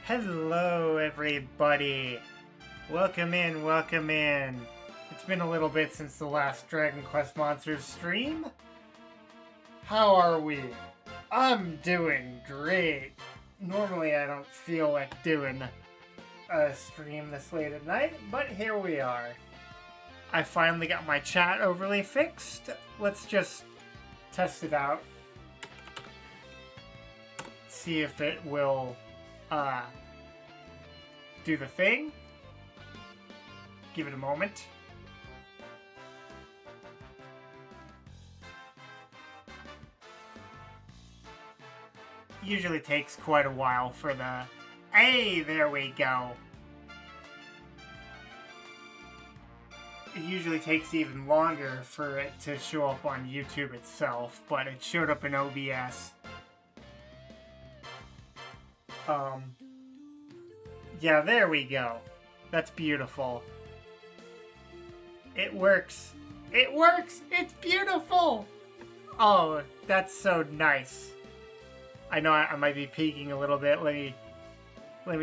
Hello, everybody. Welcome in, welcome in. It's been a little bit since the last Dragon Quest Monsters stream. How are we? I'm doing great. Normally I don't feel like doing a stream this late at night, but here we are. I finally got my chat overlay fixed. Let's just test it out. See if it will do the thing. Give it a moment. Usually takes quite a while for the... Hey, there we go. It usually takes even longer for it to show up on YouTube itself, but it showed up in OBS. Yeah, there we go. That's beautiful. It works. It works! It's beautiful! Oh, that's so nice. I know I might be peaking a little bit. Let me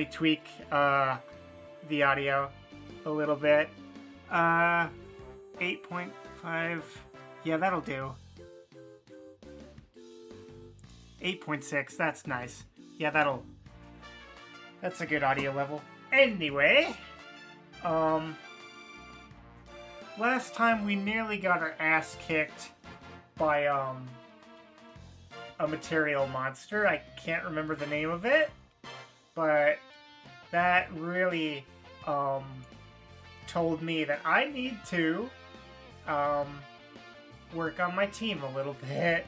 tweak the audio a little bit. 8.5. Yeah, that'll do. 8.6. That's nice. Yeah, that's a good audio level. Anyway, last time we nearly got our ass kicked by a material monster. I can't remember the name of it, but that really told me that I need to work on my team a little bit.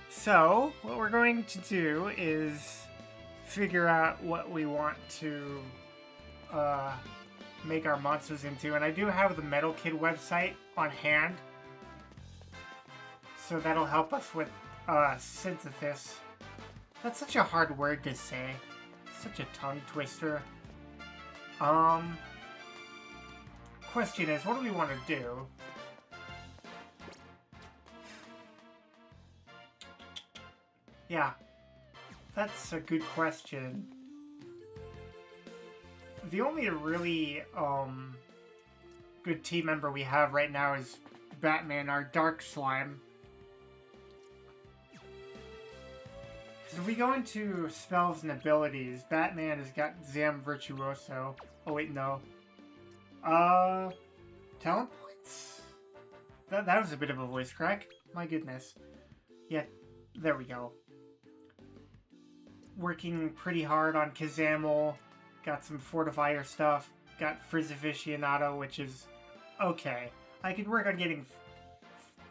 So what we're going to do is figure out what we want to make our monsters into, and I do have the Metal Kid website on hand, so that'll help us with synthesis. That's such a hard word to say. Such a tongue twister. Question is, what do we want to do? Yeah, that's a good question. The only really good team member we have right now is Batman, our Dark Slime. So if we go into spells and abilities, Batman has got Zam Virtuoso. Oh wait, no. Talent points? That was a bit of a voice crack. My goodness. Yeah, there we go. Working pretty hard on Kazamel. Got some Fortifier stuff. Got Frizz Aficionado, which is okay. I could work on getting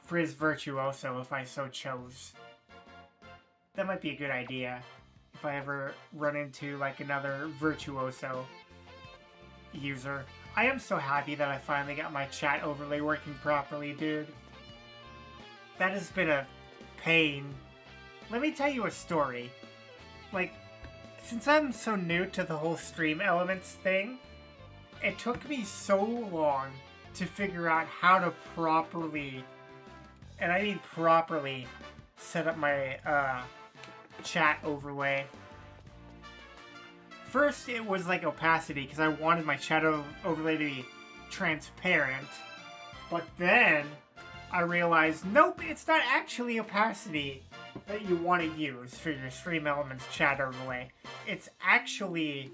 Frizz Virtuoso if I so chose. That might be a good idea. If I ever run into, like, another Virtuoso user. I am so happy that I finally got my chat overlay working properly, dude. That has been a pain. Let me tell you a story. Like, since I'm so new to the whole stream elements thing, it took me so long to figure out how to properly, and I mean properly, set up my chat overlay. First, it was like opacity, because I wanted my chat overlay to be transparent. But then, I realized, nope, it's not actually opacity that you want to use for your Stream Elements chat overlay. It's actually,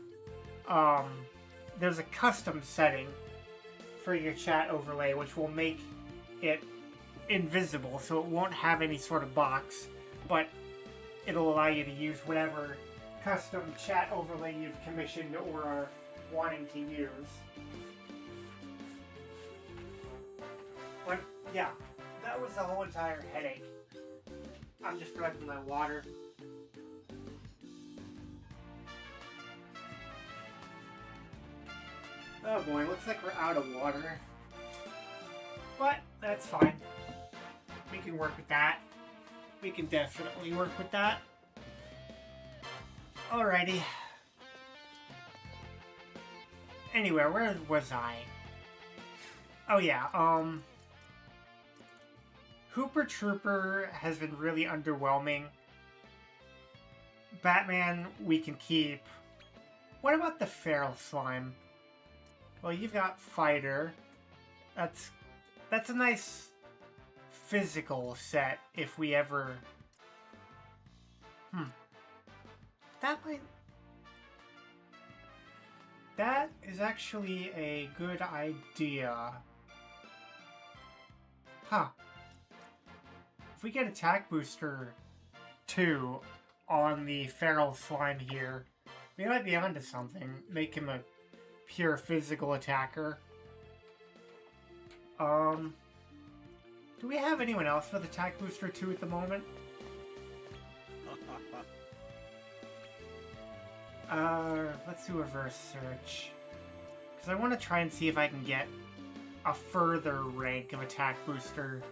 there's a custom setting for your chat overlay, which will make it invisible, so it won't have any sort of box, but it'll allow you to use whatever custom chat overlay you've commissioned or are wanting to use. But yeah, that was the whole entire headache. I'm just grabbing my water. Oh boy, looks like we're out of water. But that's fine. We can work with that. We can definitely work with that. Alrighty. Anyway, where was I? Oh yeah, Hooper Trooper has been really underwhelming. Batman we can keep. What about the feral slime? Well, you've got fighter. That's a nice physical set if we ever... That might... That is actually a good idea. Huh. If we get Attack Booster 2 on the feral slime here, we might be onto something. Make him a pure physical attacker. Do we have anyone else with Attack Booster 2 at the moment? Let's do a reverse search. Because I want to try and see if I can get a further rank of Attack Booster.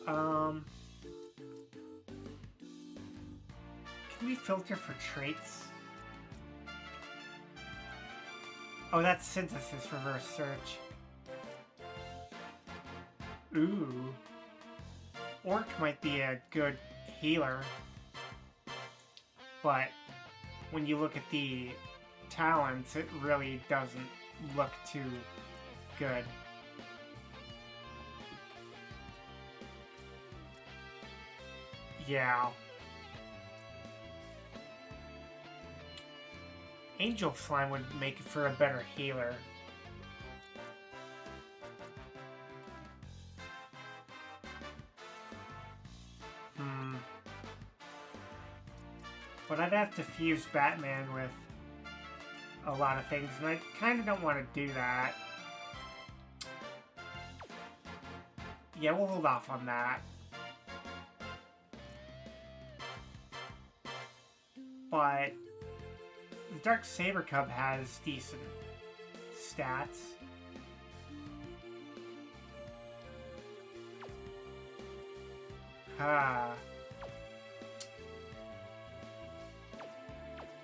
Can we filter for traits? Oh, that's synthesis reverse search. Ooh. Orc might be a good healer. But when you look at the talents, it really doesn't look too good. Yeah. Angel Slime would make it for a better healer. But I'd have to fuse Batman with a lot of things, and I kind of don't want to do that. Yeah, we'll hold off on that. But the Dark Saber Cub has decent stats. Ah.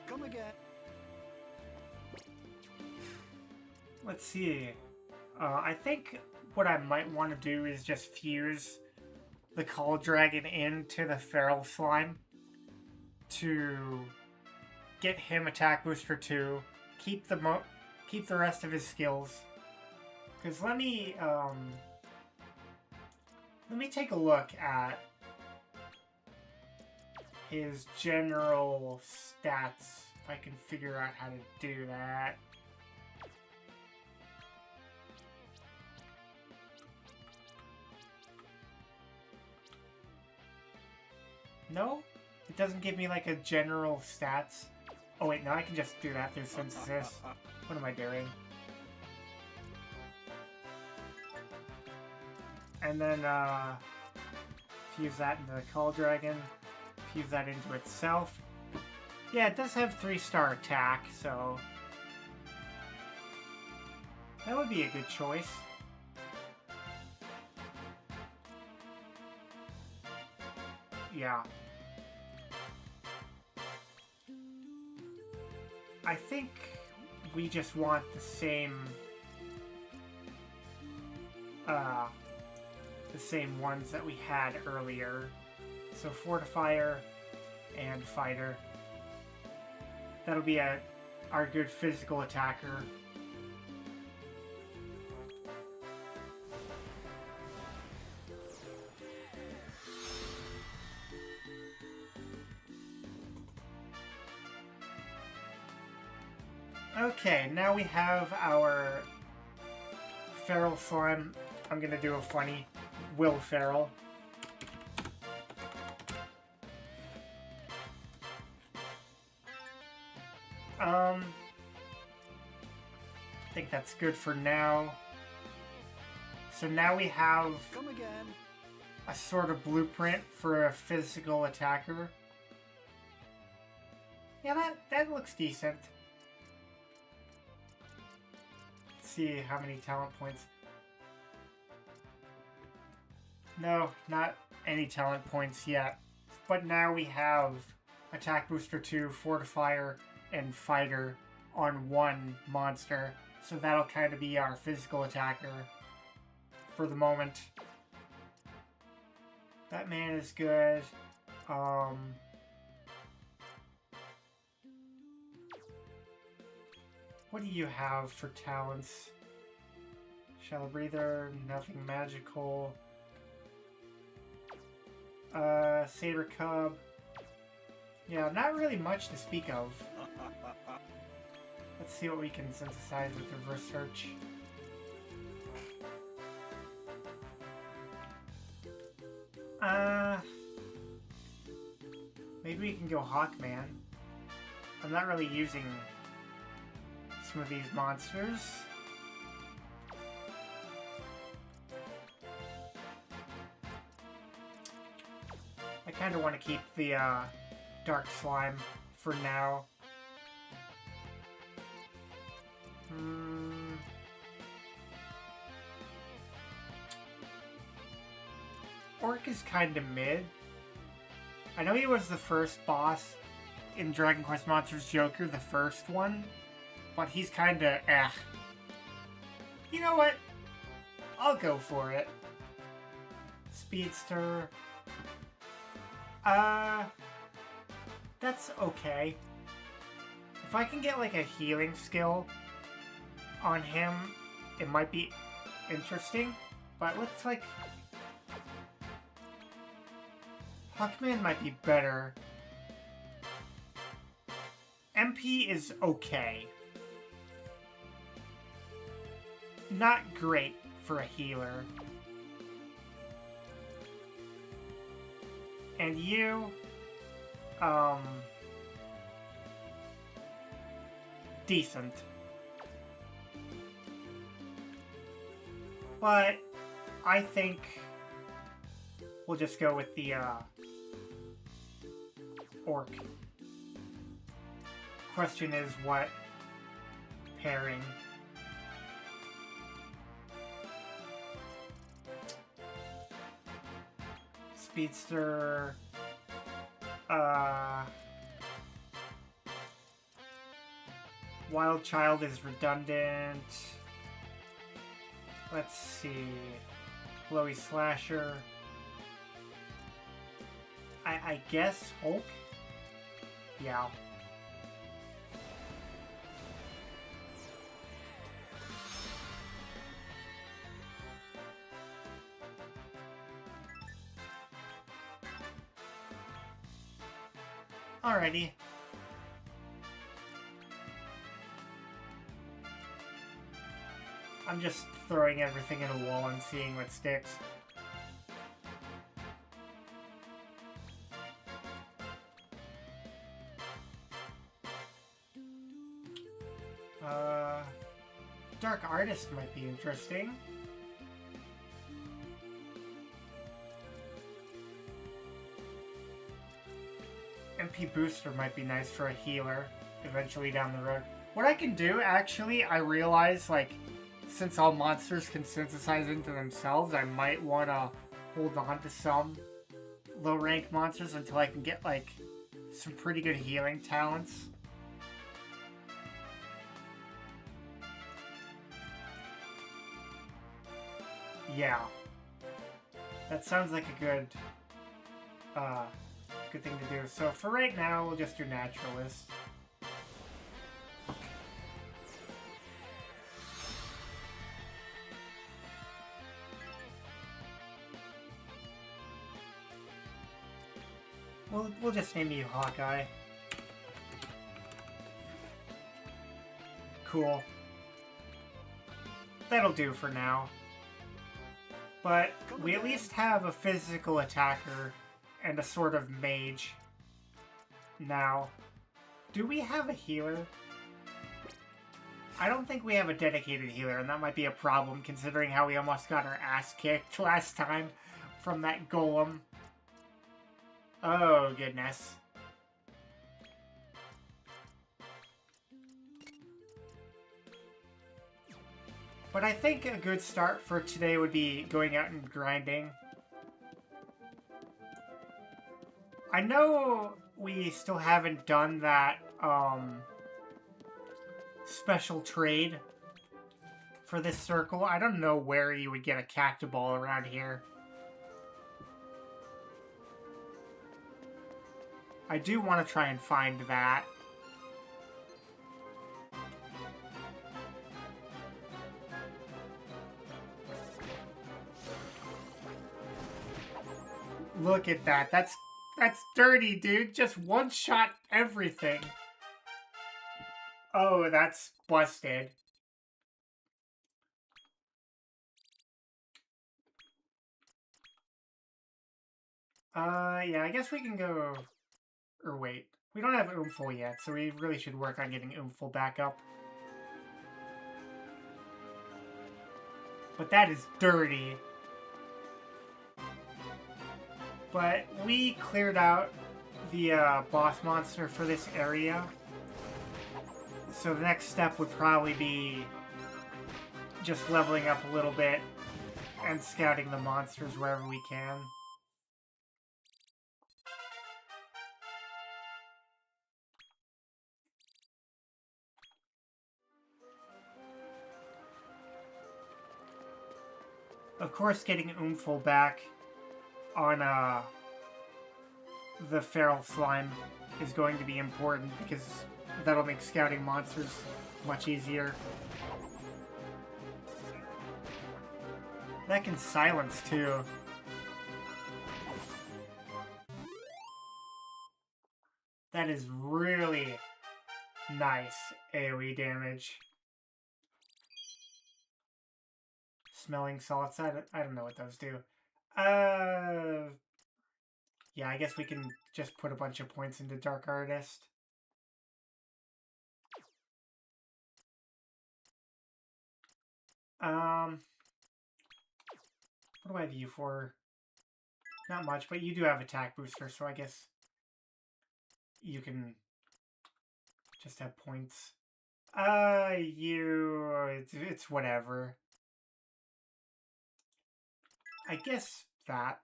Come again. Let's see. I think what I might want to do is just fuse the Call Dragon into the Feral Slime to get him Attack Booster 2, keep the rest of his skills. Because let me take a look at his general stats, if I can figure out how to do that. No? It doesn't give me like a general stats. Oh wait, now I can just do that through synthesis. What am I doing? And then fuse that into the Call Dragon. Fuse that into itself. Yeah, it does have 3-star attack, so that would be a good choice. Yeah. I think we just want the same ones that we had earlier. So Fortifier and Fighter. That'll be our good physical attacker. Okay, now we have our Feral Slime. I'm gonna do a funny Will Ferrell. I think that's good for now. So now we have Come again. a sort of blueprint for a physical attacker. Yeah, that looks decent. Let's see how many talent points. No, not any talent points yet. But now we have Attack Booster 2, Fortifier, and Fighter on one monster. So that'll kind of be our physical attacker for the moment. Batman is good. Um... What do you have for talents? Shallow breather, nothing magical. Saber cub. Yeah, not really much to speak of. Let's see what we can synthesize with reverse search. Maybe we can go Hawkman. I'm not really using some of these monsters. I kind of want to keep the dark slime for now. Orc is kind of mid. I know he was the first boss in Dragon Quest Monsters Joker, the first one, but he's kind of eh. You know what? I'll go for it. Speedster. That's okay. If I can get like a healing skill on him, it might be interesting. But let's like... Hawkman might be better. MP is okay. Not great for a healer. And you, decent. But I think we'll just go with the, orc. Question is what pairing? Speedster, Wild Child is redundant. Let's see. Glowy Slasher. I guess Hulk? Yeah. Alrighty. I'm just throwing everything in a wall and seeing what sticks. Dark Artist might be interesting. MP Booster might be nice for a healer eventually down the road. What I can do, actually, I realize, like, since all monsters can synthesize into themselves, I might want to hold on to some low-rank monsters until I can get, like, some pretty good healing talents. Yeah. That sounds like a good thing to do. So for right now, we'll just do Naturalist. We'll just name you Hawkeye. Cool. That'll do for now. But we at least have a physical attacker and a sort of mage now. Do we have a healer? I don't think we have a dedicated healer, and that might be a problem considering how we almost got our ass kicked last time from that golem. Oh, goodness. But I think a good start for today would be going out and grinding. I know we still haven't done that, special trade for this circle. I don't know where you would get a cactoball around here. I do want to try and find that. Look at that. That's dirty, dude. Just one-shot everything. Oh, that's busted. Yeah, I guess we can go... Or wait. We don't have Oomful yet, so we really should work on getting Oomful back up. But that is dirty. But we cleared out the boss monster for this area. So the next step would probably be just leveling up a little bit and scouting the monsters wherever we can. Of course, getting Oomful back on the feral slime is going to be important because that'll make scouting monsters much easier. That can silence too. That is really nice AoE damage. Smelling salts, I don't know what those do. Yeah, I guess we can just put a bunch of points into Dark Artist. What do I have you for? Not much, but you do have attack booster, so I guess you can just have points. It's whatever. I guess that.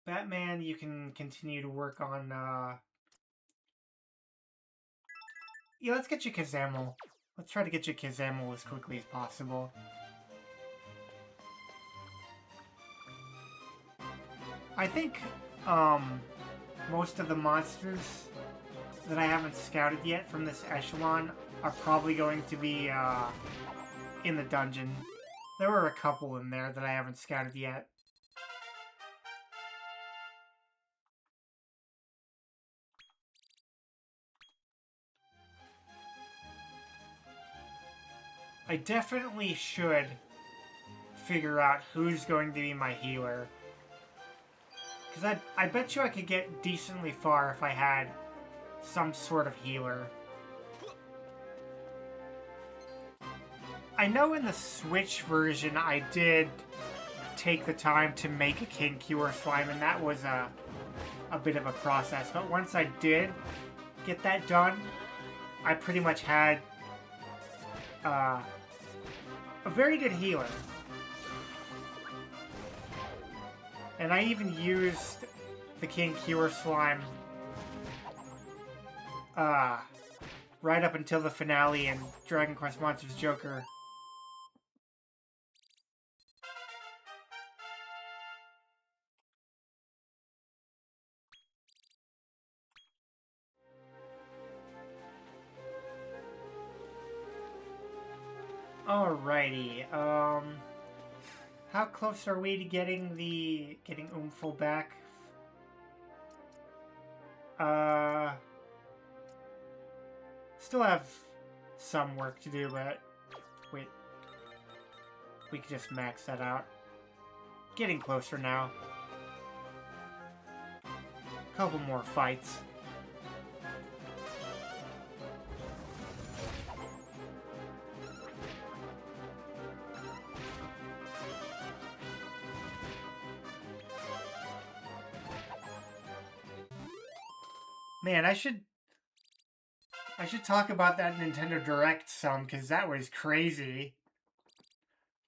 Batman, you can continue to work on, yeah, let's get you Kazamel. Let's try to get you Kazamel as quickly as possible. I think, most of the monsters that I haven't scouted yet from this echelon are probably going to be, in the dungeon. There were a couple in there that I haven't scouted yet. I definitely should figure out who's going to be my healer. Because I bet you I could get decently far if I had some sort of healer. I know in the Switch version I did take the time to make a King Cure slime, and that was a bit of a process. But once I did get that done, I pretty much had a very good healer. And I even used the King Cure slime right up until the finale in Dragon Quest Monsters Joker. Alrighty, how close are we to getting Oomful back? Still have some work to do, but wait, we could just max that out. Getting closer now. Couple more fights. Man, I should talk about that Nintendo Direct some, because that was crazy.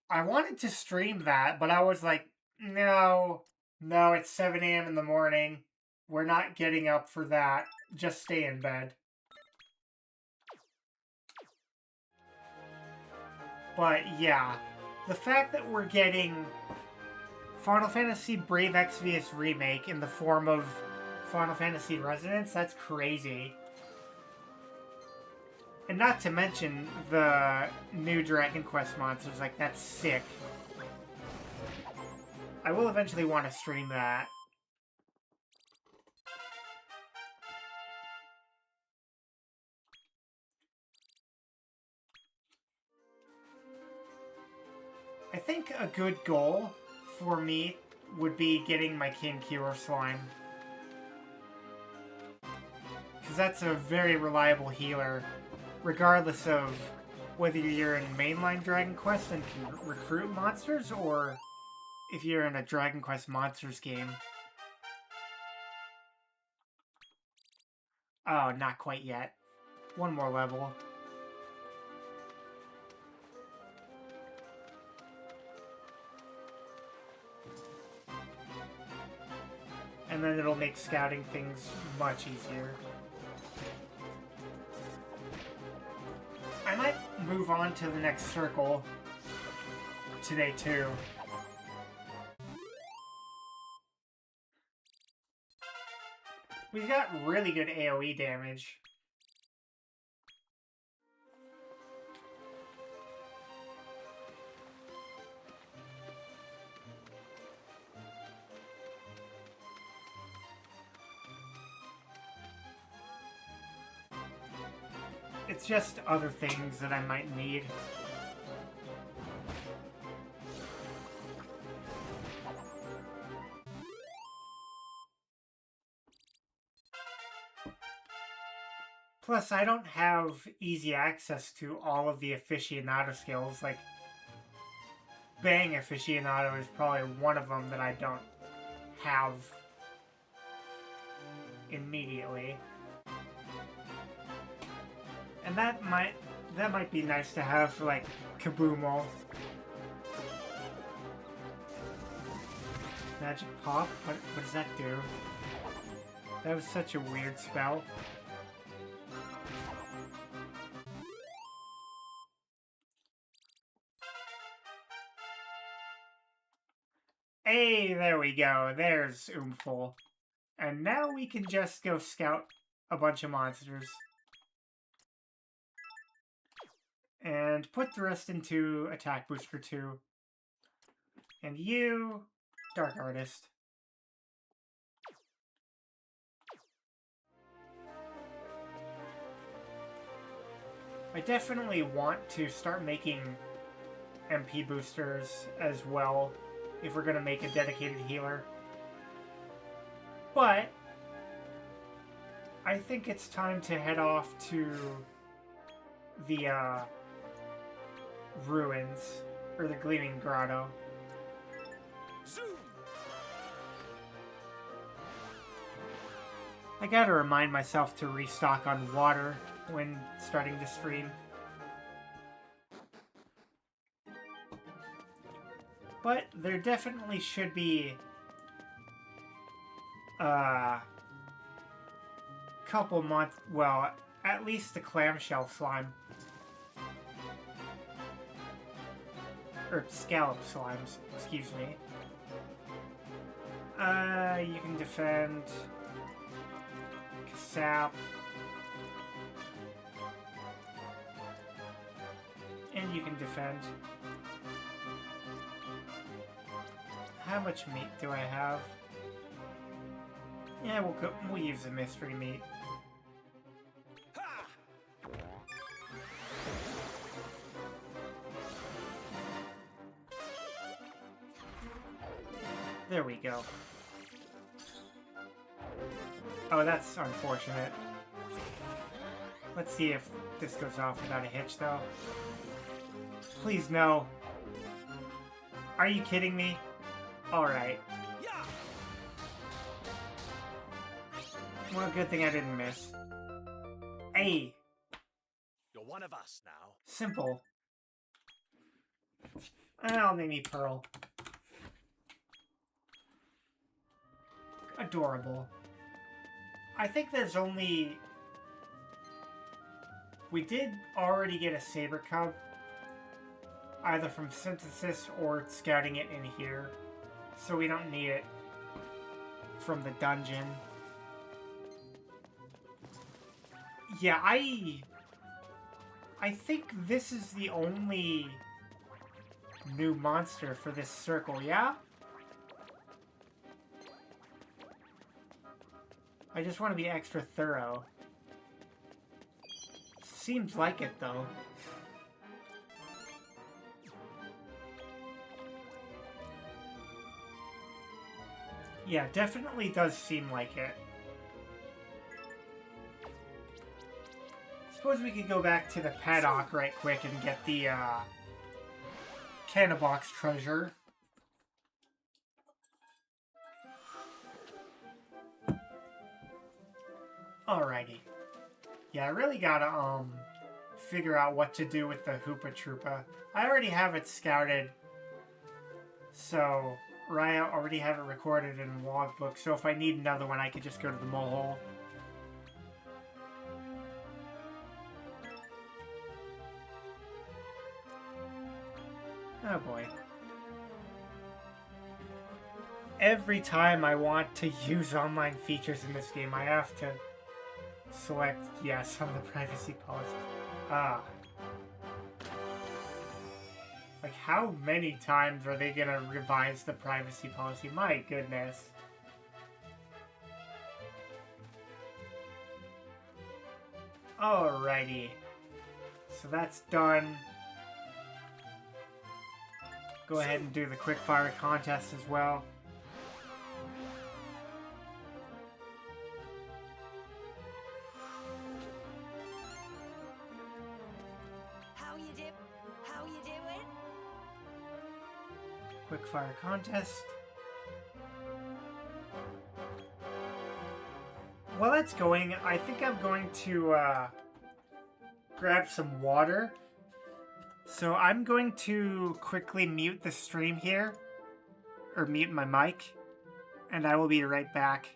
I wanted to stream that, but I was like, no, it's 7 a.m. in the morning. We're not getting up for that. Just stay in bed. But yeah, the fact that we're getting Final Fantasy Brave Exvius Remake in the form of Final Fantasy Resonance? That's crazy. And not to mention the new Dragon Quest monsters, like, that's sick. I will eventually want to stream that. I think a good goal for me would be getting my King Cure slime. Because that's a very reliable healer, regardless of whether you're in mainline Dragon Quest and can recruit monsters, or if you're in a Dragon Quest Monsters game. Oh, not quite yet. One more level. And then it'll make scouting things much easier. I might move on to the next circle today too. We've got really good AoE damage. It's just other things that I might need. Plus, I don't have easy access to all of the aficionado skills. Like, Bang Aficionado is probably one of them that I don't have immediately. And that might be nice to have for, like, Kabumo. Magic Pop? What does that do? That was such a weird spell. Hey, there we go. There's Oomful. And now we can just go scout a bunch of monsters. And put the rest into Attack Booster 2. And you, Dark Artist. I definitely want to start making MP boosters as well, if we're gonna make a dedicated healer. But I think it's time to head off to the ruins, or the Gleaming Grotto. I gotta remind myself to restock on water when starting to stream. But there definitely should be a couple months, well, at least the clamshell slime. Or scallop slimes, excuse me. You can defend Sap. And you can defend. How much meat do I have? Yeah, we'll use the mystery meat. There we go. Oh, that's unfortunate. Let's see if this goes off without a hitch, though. Please, no. Are you kidding me? Alright. Well, good thing I didn't miss. Hey! You're one of us now. Simple. I'll name you Pearl. Adorable. I think there's only... We did already get a Saber Cub, either from Synthesis or scouting it in here. so we don't need it from the dungeon. Yeah, I think this is the only new monster for this circle, yeah? I just want to be extra thorough. Seems like it, though. Yeah, definitely does seem like it. Suppose we could go back to the paddock right quick and get the, Cannabox treasure. Alrighty. Yeah, I really gotta, figure out what to do with the Hoopa Troopa. I already have it scouted, so Raya already have it recorded in a logbook, so if I need another one, I could just go to the mole hole. Oh boy. Every time I want to use online features in this game, I have to select yes on the privacy policy. Ah. Like, how many times are they gonna revise the privacy policy? My goodness. Alrighty. So that's done. Go ahead and do the quickfire contest as well. How you doing? Quickfire contest. While that's going, I think I'm going to grab some water. So I'm going to quickly mute the stream here, or mute my mic, and I will be right back.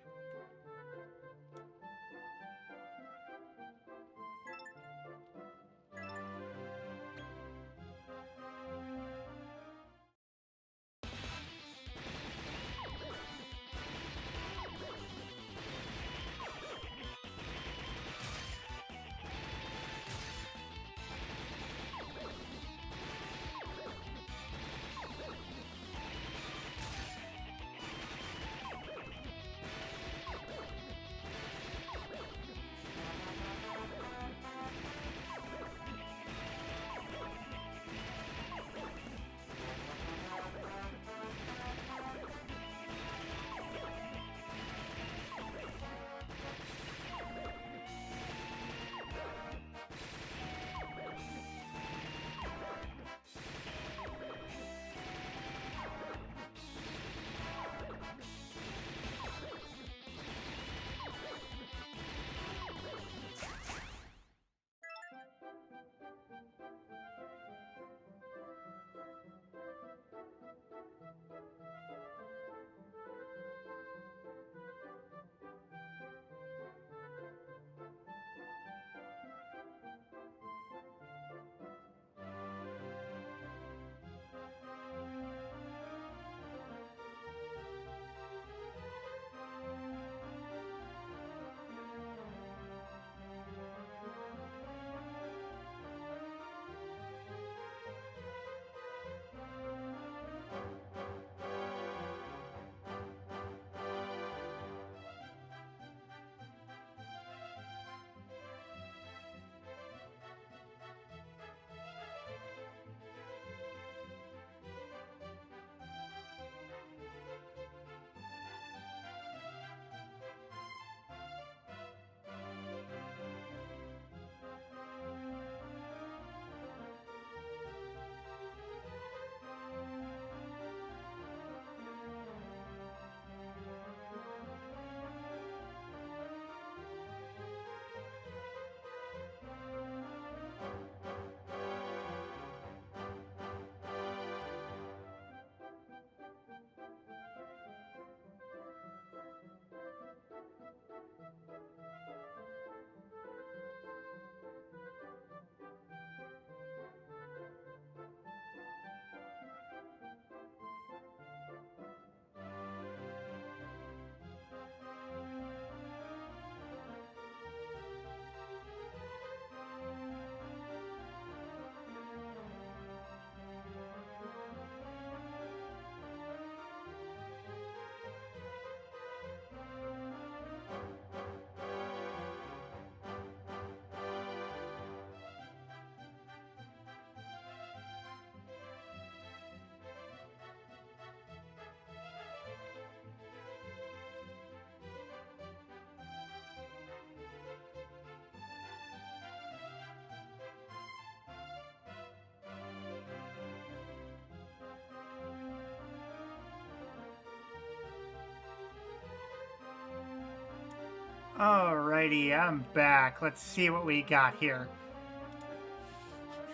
Alrighty, I'm back. Let's see what we got here.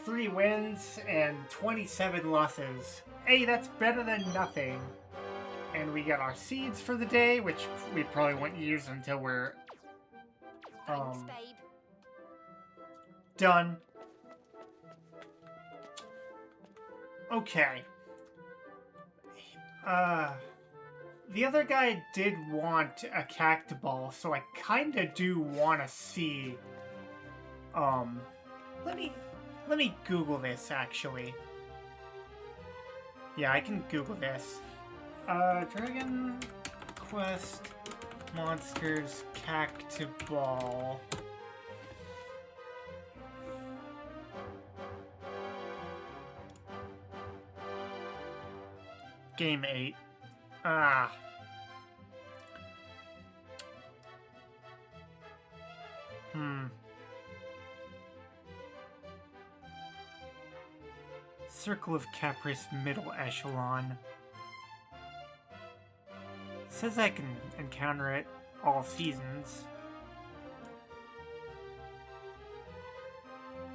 3 wins and 27 losses. Hey, that's better than nothing. And we got our seeds for the day, which we probably won't use until we're Thanks, babe. done. Okay. The other guy did want a cactoball, so I kinda do want to see, let me Google this, actually. Yeah, I can Google this. Dragon Quest Monsters Cactoball. Game 8. Ah. Circle of Caprice Middle Echelon. Says I can encounter it all seasons.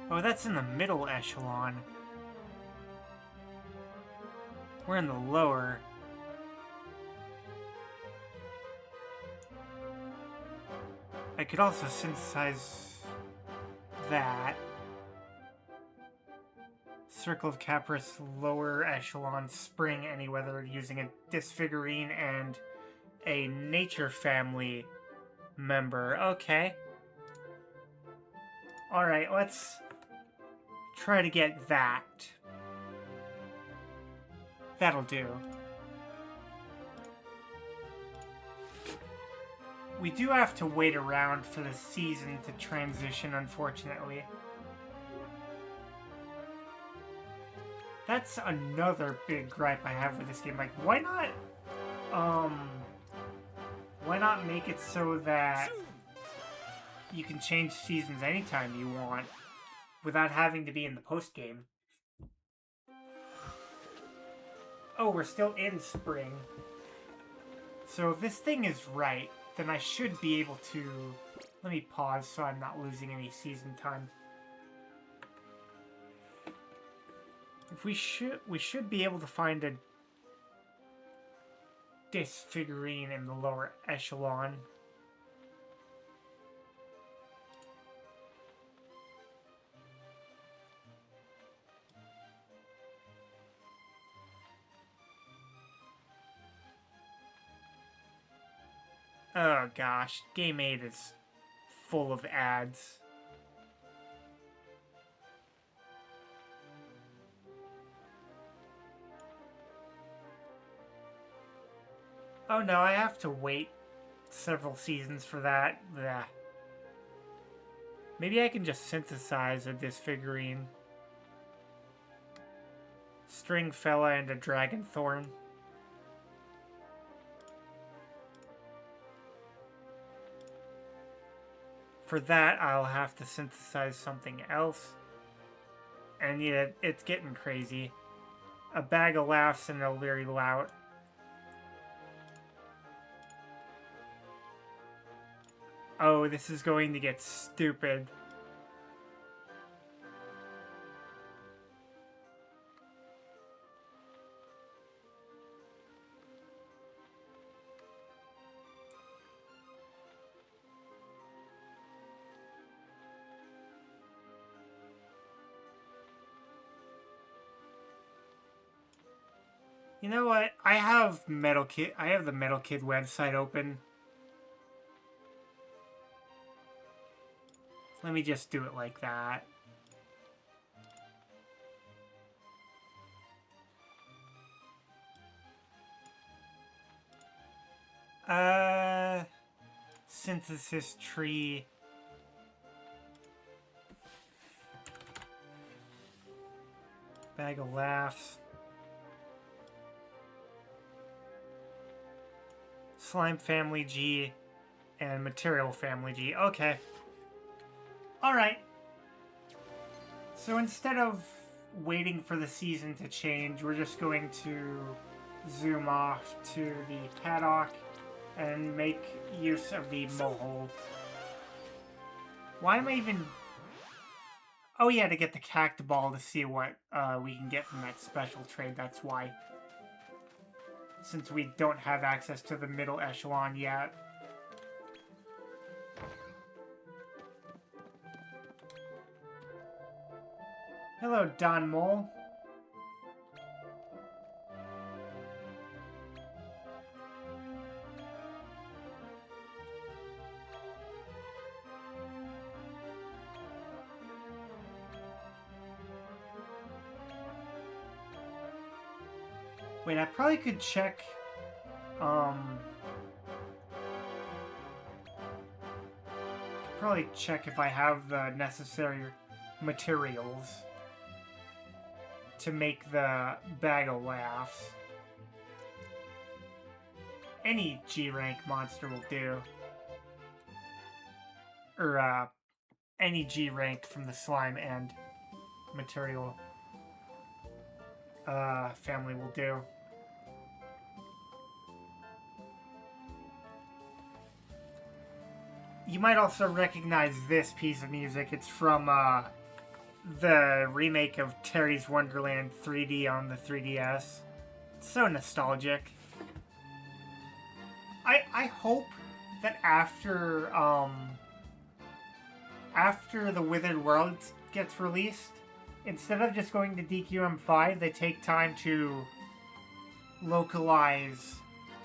Oh, that's in the middle echelon. We're in the lower. I could also synthesize that. Circle of Caprice, lower echelon, spring any weather, using a disfigurine and a nature family member. Okay. Alright, let's try to get that. That'll do. We do have to wait around for the season to transition, unfortunately. That's another big gripe I have with this game. Like, why not make it so that you can change seasons anytime you want without having to be in the post-game? Oh, we're still in spring. So if this thing is right, then I should be able to... Let me pause so I'm not losing any season time. If we should be able to find a disfigurine in the lower echelon. Oh gosh, Game 8 is full of ads. Oh no, I have to wait several seasons for that. Blech. Maybe I can just synthesize a disfigurine. String fella and a dragon thorn. For that, I'll have to synthesize something else. And yeah, it's getting crazy. A bag of laughs and a leery lout. Oh, this is going to get stupid. You know what? I have the Metal Kid website open. Let me just do it like that. Synthesis tree. Bag of laughs. Slime family G and material family G. Okay. Alright. So instead of waiting for the season to change, we're just going to zoom off to the paddock and make use of the mohole. Why am I even... Oh yeah, to get the cacti ball to see what we can get from that special trade, that's why. Since we don't have access to the middle echelon yet. Hello, Don Mole. Wait, I probably could check, probably check if I have the necessary materials to make the bag of laughs. Any G-rank monster will do. Or, any G-rank from the slime and material family will do. You might also recognize this piece of music. It's from the remake of Terry's Wonderland 3D on the 3DS. It's so nostalgic. I hope that after the Withered World gets released, instead of just going to DQM 5, they take time to localize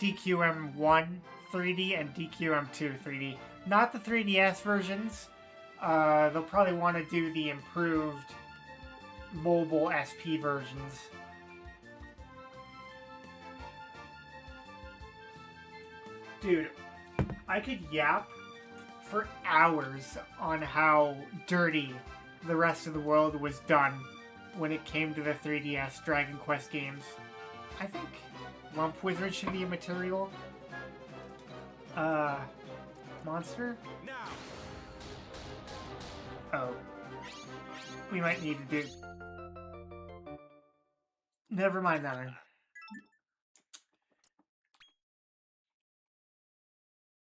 DQM 1 3D and DQM 2 3D. Not the 3DS versions. They'll probably want to do the improved mobile SP versions. Dude, I could yap for hours on how dirty the rest of the world was done when it came to the 3DS Dragon Quest games. I think Lump Wizard should be a material. Monster? Oh. We might need to do... Never mind that one.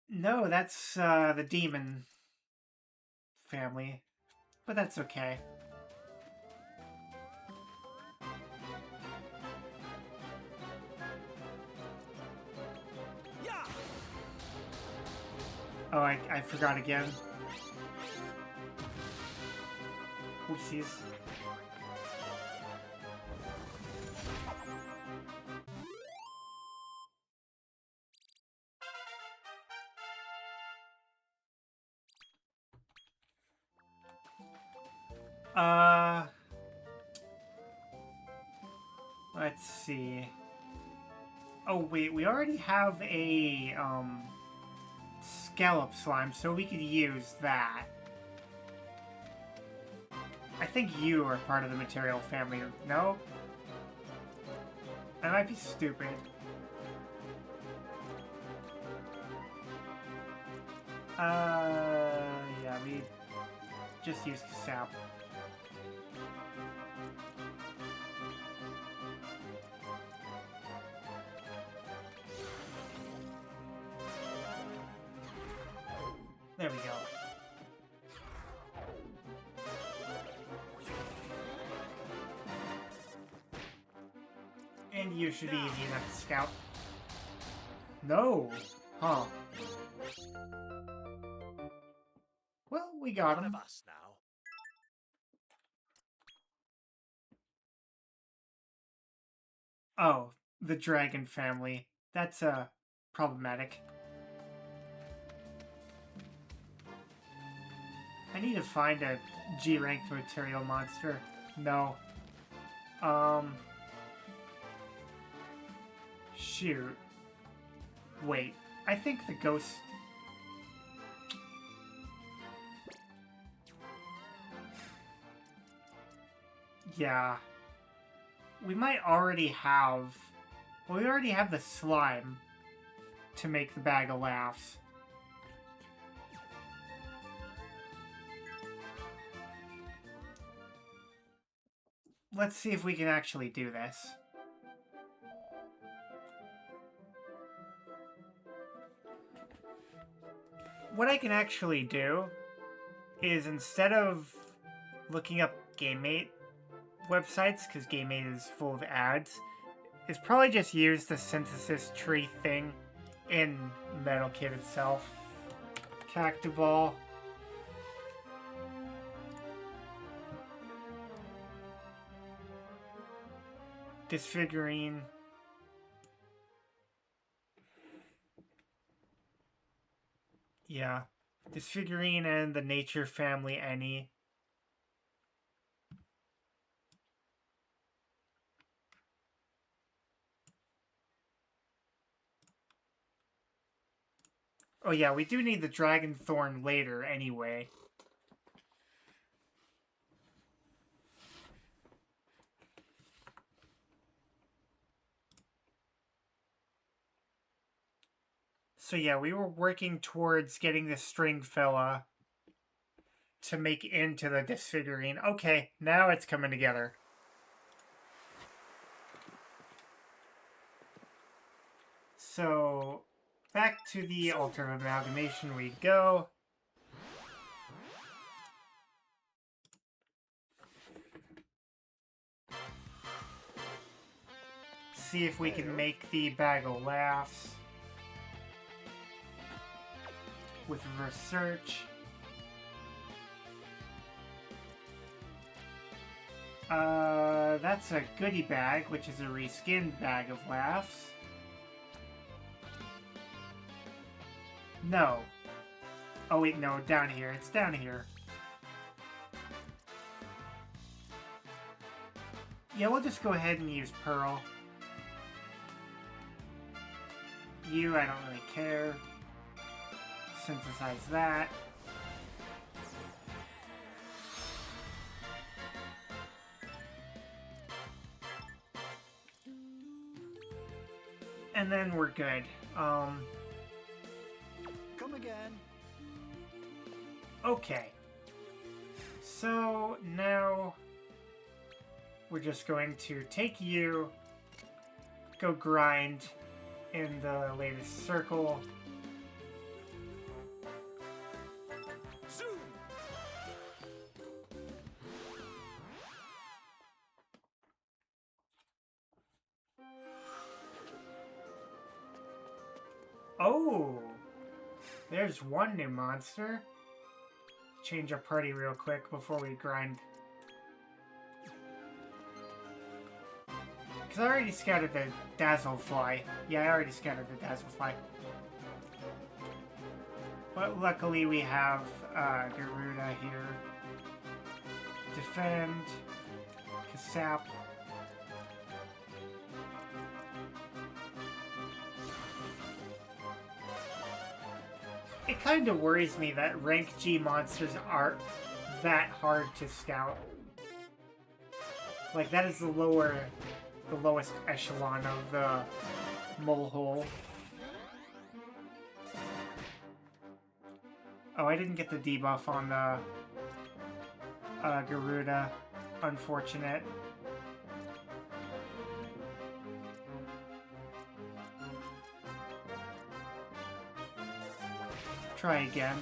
No, that's the demon family. But that's okay. Oh, I forgot again. Oopsies. Let's see. Oh wait, we already have a, scallop slime, so we could use that. I think you are part of the material family, no? I might be stupid. Yeah, we just use sap. There we go. And you should be easy enough to scout. No! Huh. Well, we got him. One of us now. Oh, the dragon family. That's, problematic. I need to find a G-ranked material monster. No. Shoot. Wait. I think the ghost... Yeah. We might already have... Well, we already have the slime to make the bag of laughs. Let's see if we can actually do this. what I can actually do is instead of looking up GameMate websites, because GameMate is full of ads, is probably just use the synthesis tree thing in Metal Kit itself. Cactoball. Disfigurine. Yeah. Disfigurine and the Nature Family Any. Oh yeah, we do need the Dragon Thorn later anyway. So yeah, we were working towards getting the string fella to make into the disfigurine. Okay, now it's coming together. So, back to the Altar of Amalgamation we go. See if we can make the Bag of Laughs with reverse search. That's a goodie bag, which is a reskinned Bag of Laughs. No. Oh wait, no, down here. It's down here. Yeah, we'll just go ahead and use Pearl. You, I don't really care. Synthesize that. And then we're good. Come again. Okay. So now we're just going to take you, go grind in the latest circle. Zoom. Oh! There's one new monster. Change our party real quick before we grind. Because I already scattered the Dazzlefly. Yeah, I already scattered the Dazzlefly. But luckily we have Garuda here. Defend. Kasap. It kind of worries me that rank G monsters are that hard to scout. Like, that is the lowest echelon of the mole hole. Oh, I didn't get the debuff on the Garuda. Unfortunate. Try again.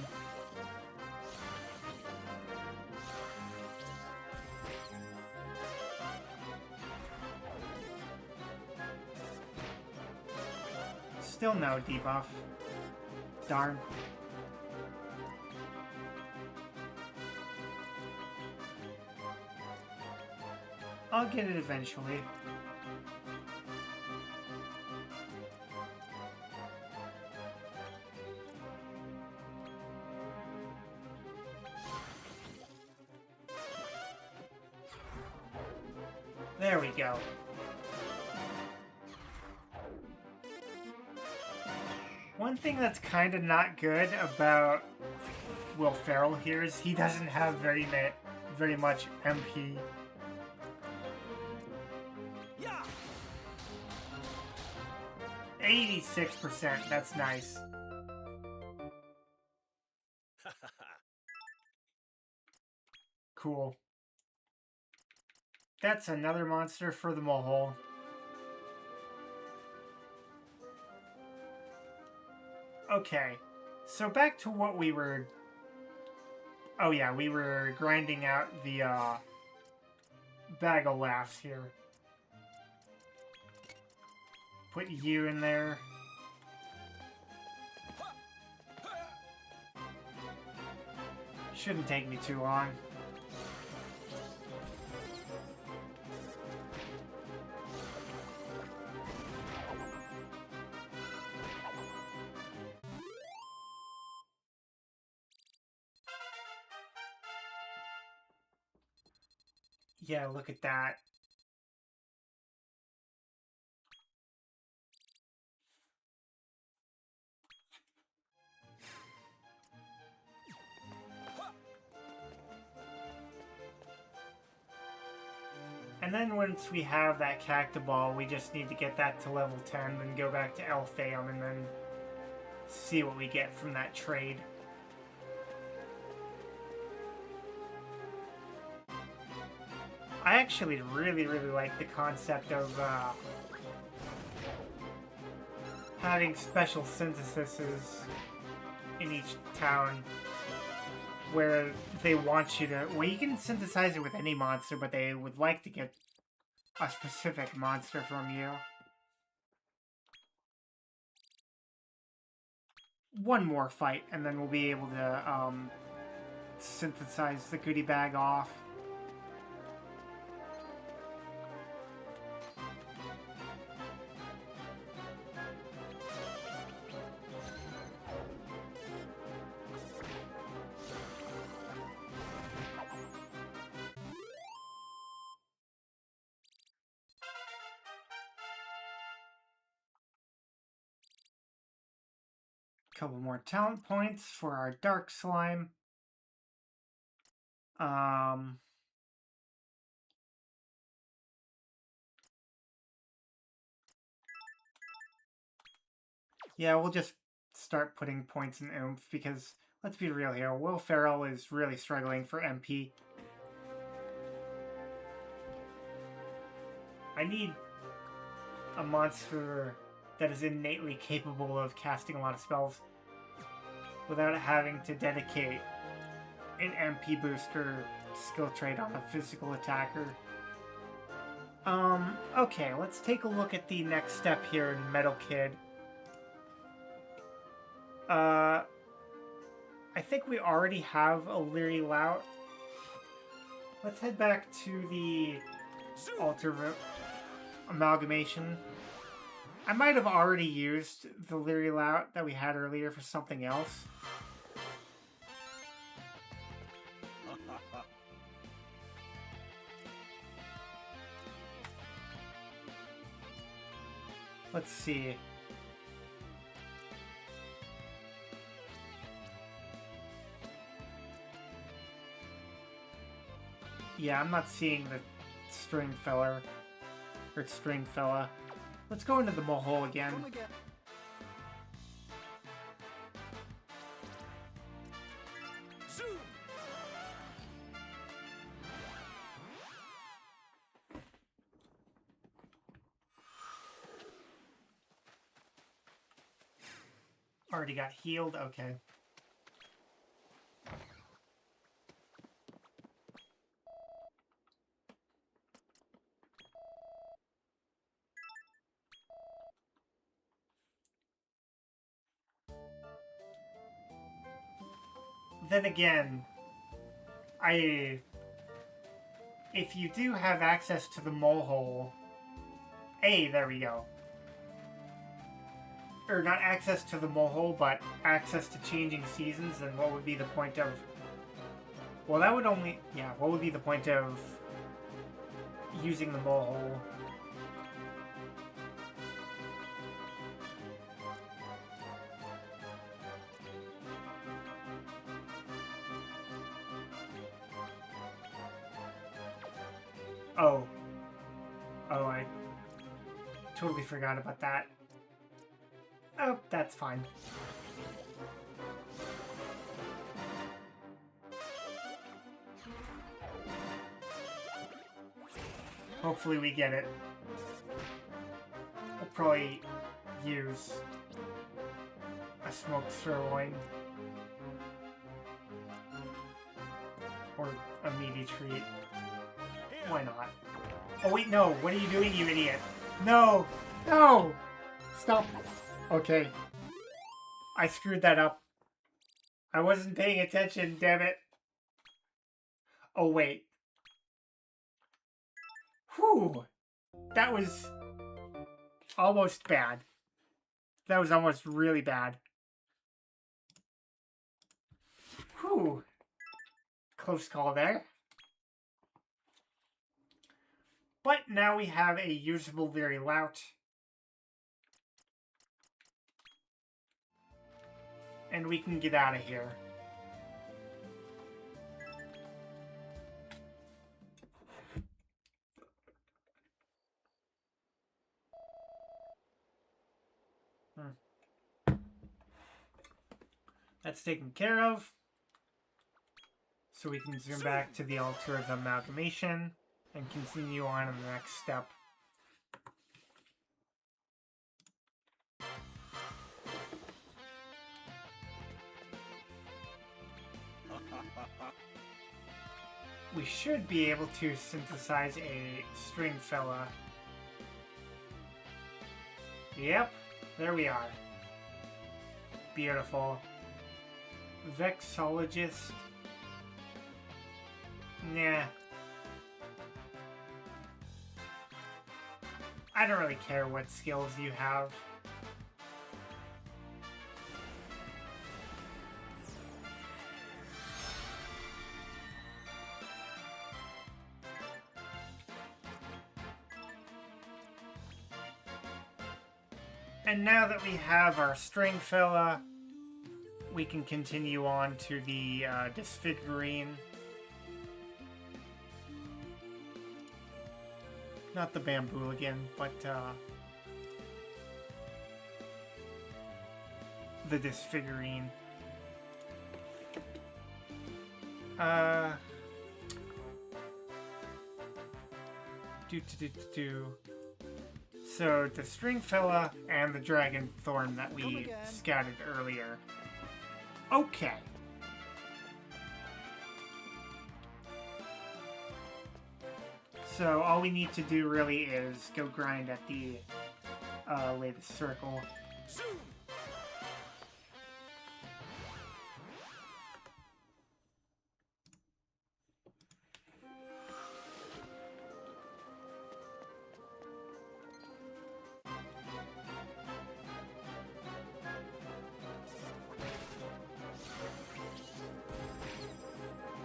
Still no debuff. Darn. I'll get it eventually. There we go. One thing that's kind of not good about Will Ferrell here is he doesn't have very much MP. Yeah. 86%, that's nice. Cool. That's another monster for the mole hole. Okay. So back to what we were... Oh yeah, we were grinding out the bag of laughs here. Put you in there. Shouldn't take me too long. Yeah, look at that. And then once we have that Cactoball, we just need to get that to level 10, then go back to Elphaeum, and then see what we get from that trade. I actually really like the concept of having special syntheses in each town where they want you to... Well, you can synthesize it with any monster, but they would like to get a specific monster from you. One more fight, and then we'll be able to synthesize the goodie bag off. Couple more talent points for our Dark Slime. Yeah, we'll just start putting points in oomph because, let's be real here, Will Ferrell is really struggling for MP. I need a monster that is innately capable of casting a lot of spells without having to dedicate an MP booster skill trait on a physical attacker. Okay, let's take a look at the next step here in Metal Kid. I think we already have a Leary Lout. Let's head back to the Altar Amalgamation. I might have already used the Leary Lout that we had earlier for something else. Let's see. Yeah, I'm not seeing the string fella. Or string fella. Let's go into the mohole again. Zoom. Already got healed? Okay. Then again, if you do have access to the mole hole... Hey, there we go. Or not access to the mole hole, but access to changing seasons, then what would be the point of... Well, that would only... Yeah, what would be the point of using the mole hole? Oh. Oh, I totally forgot about that. Oh, that's fine. Hopefully we get it. We'll probably use a smoked sirloin. Or a meaty treat. Why not? Oh wait, no! What are you doing, you idiot? No! No! Stop! Okay. I screwed that up. I wasn't paying attention, damn it. Oh wait. Whew! That was almost bad. That was almost really bad. Whew. Close call there. But now we have a usable Very Lout. And we can get out of here. That's taken care of. So we can zoom back to the altar of amalgamation and continue on in the next step. We should be able to synthesize a string fella. Yep, there we are. Beautiful. Vexologist. Nah. I don't really care what skills you have. And now that we have our string fella, we can continue on to the disfigurine. Not the bamboo again, but the disfigurine. So the string fella and the dragon thorn that we scouted earlier. Okay. So all we need to do really is go grind at the latest circle.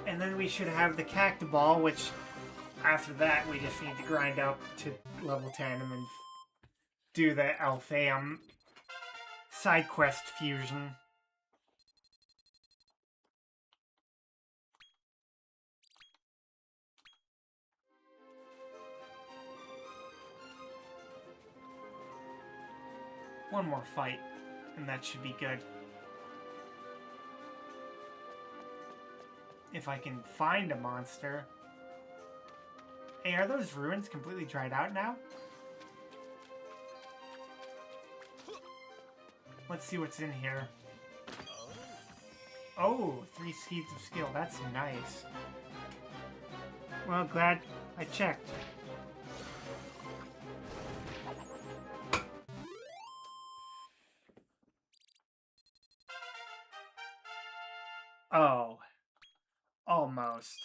And then we should have the Cactoball, which after that we just need to grind up to level 10 and then do the Alphaeum side quest fusion. One more fight, and that should be good. If I can find a monster. Hey, are those ruins completely dried out now? Let's see what's in here. Oh, 3 seeds of skill. That's nice. Well, glad I checked. Oh. Almost.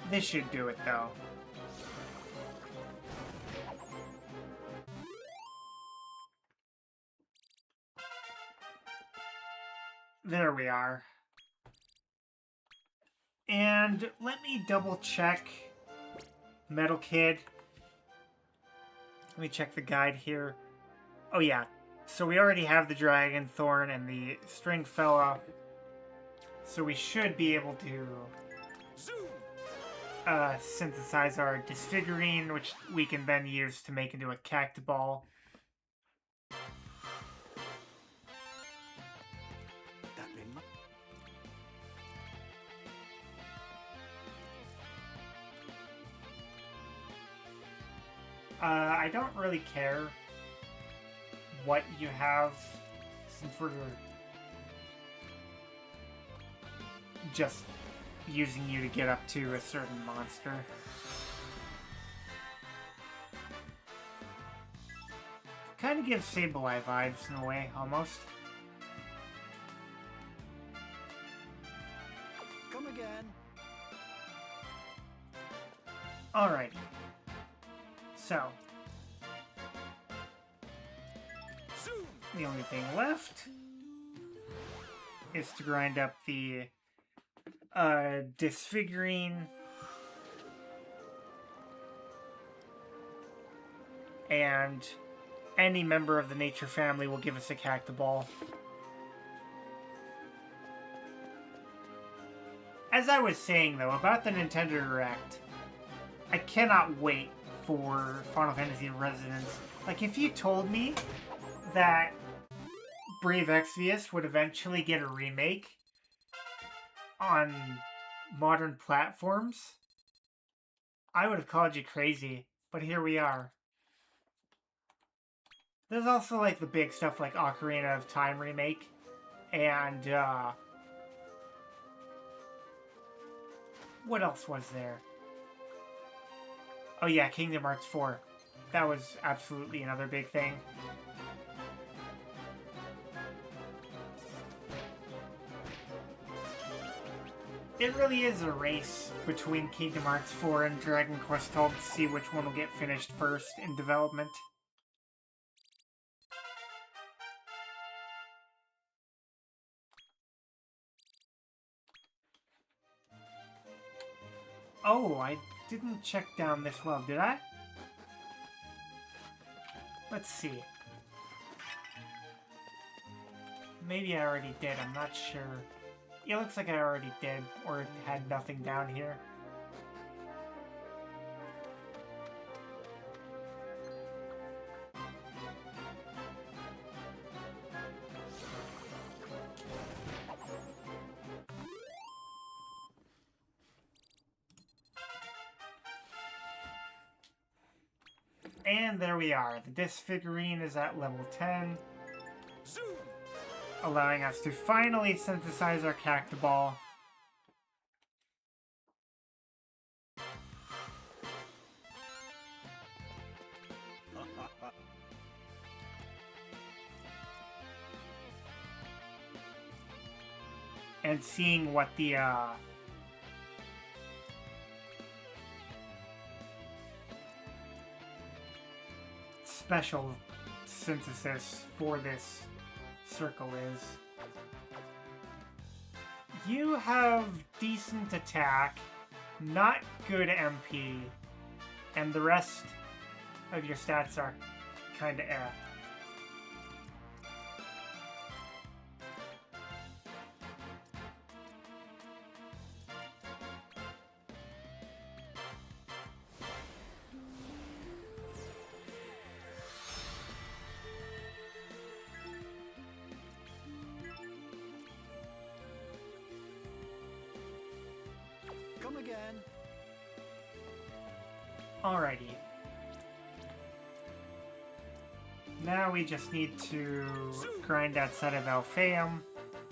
This should do it, though. There we are. And let me double check Metal Kid. Let me check the guide here. Oh yeah, so we already have the Dragon Thorn and the String Fella. So we should be able to synthesize our Disfigurine, which we can then use to make into a Cactoball. I don't really care what you have, since we're just using you to get up to a certain monster. Kind of gives Sableye vibes in a way, almost. Come again. Alrighty. So, Zoom. the only thing left is to grind up the disfiguring and any member of the nature family will give us a Cactoball. As I was saying though about the Nintendo Direct, I cannot wait for Final Fantasy Resonance. Like, if you told me that Brave Exvius would eventually get a remake on modern platforms, I would have called you crazy, but here we are. There's also, like, the big stuff like Ocarina of Time remake, and, what else was there? Oh yeah, Kingdom Hearts 4. That was absolutely another big thing. It really is a race between Kingdom Hearts 4 and Dragon Quest XII to see which one will get finished first in development. Oh, I didn't check down this well, did I? Let's see. Maybe I already did, I'm not sure. It looks like I already did, or had nothing down here. And there we are. The disc figurine is at level 10. Zoom. Allowing us to finally synthesize our Cactoball. And seeing what the, special synthesis for this circle is. You have decent attack, not good MP, and the rest of your stats are kinda eh. Come again. Alrighty. Now we just need to grind outside of Alphaeum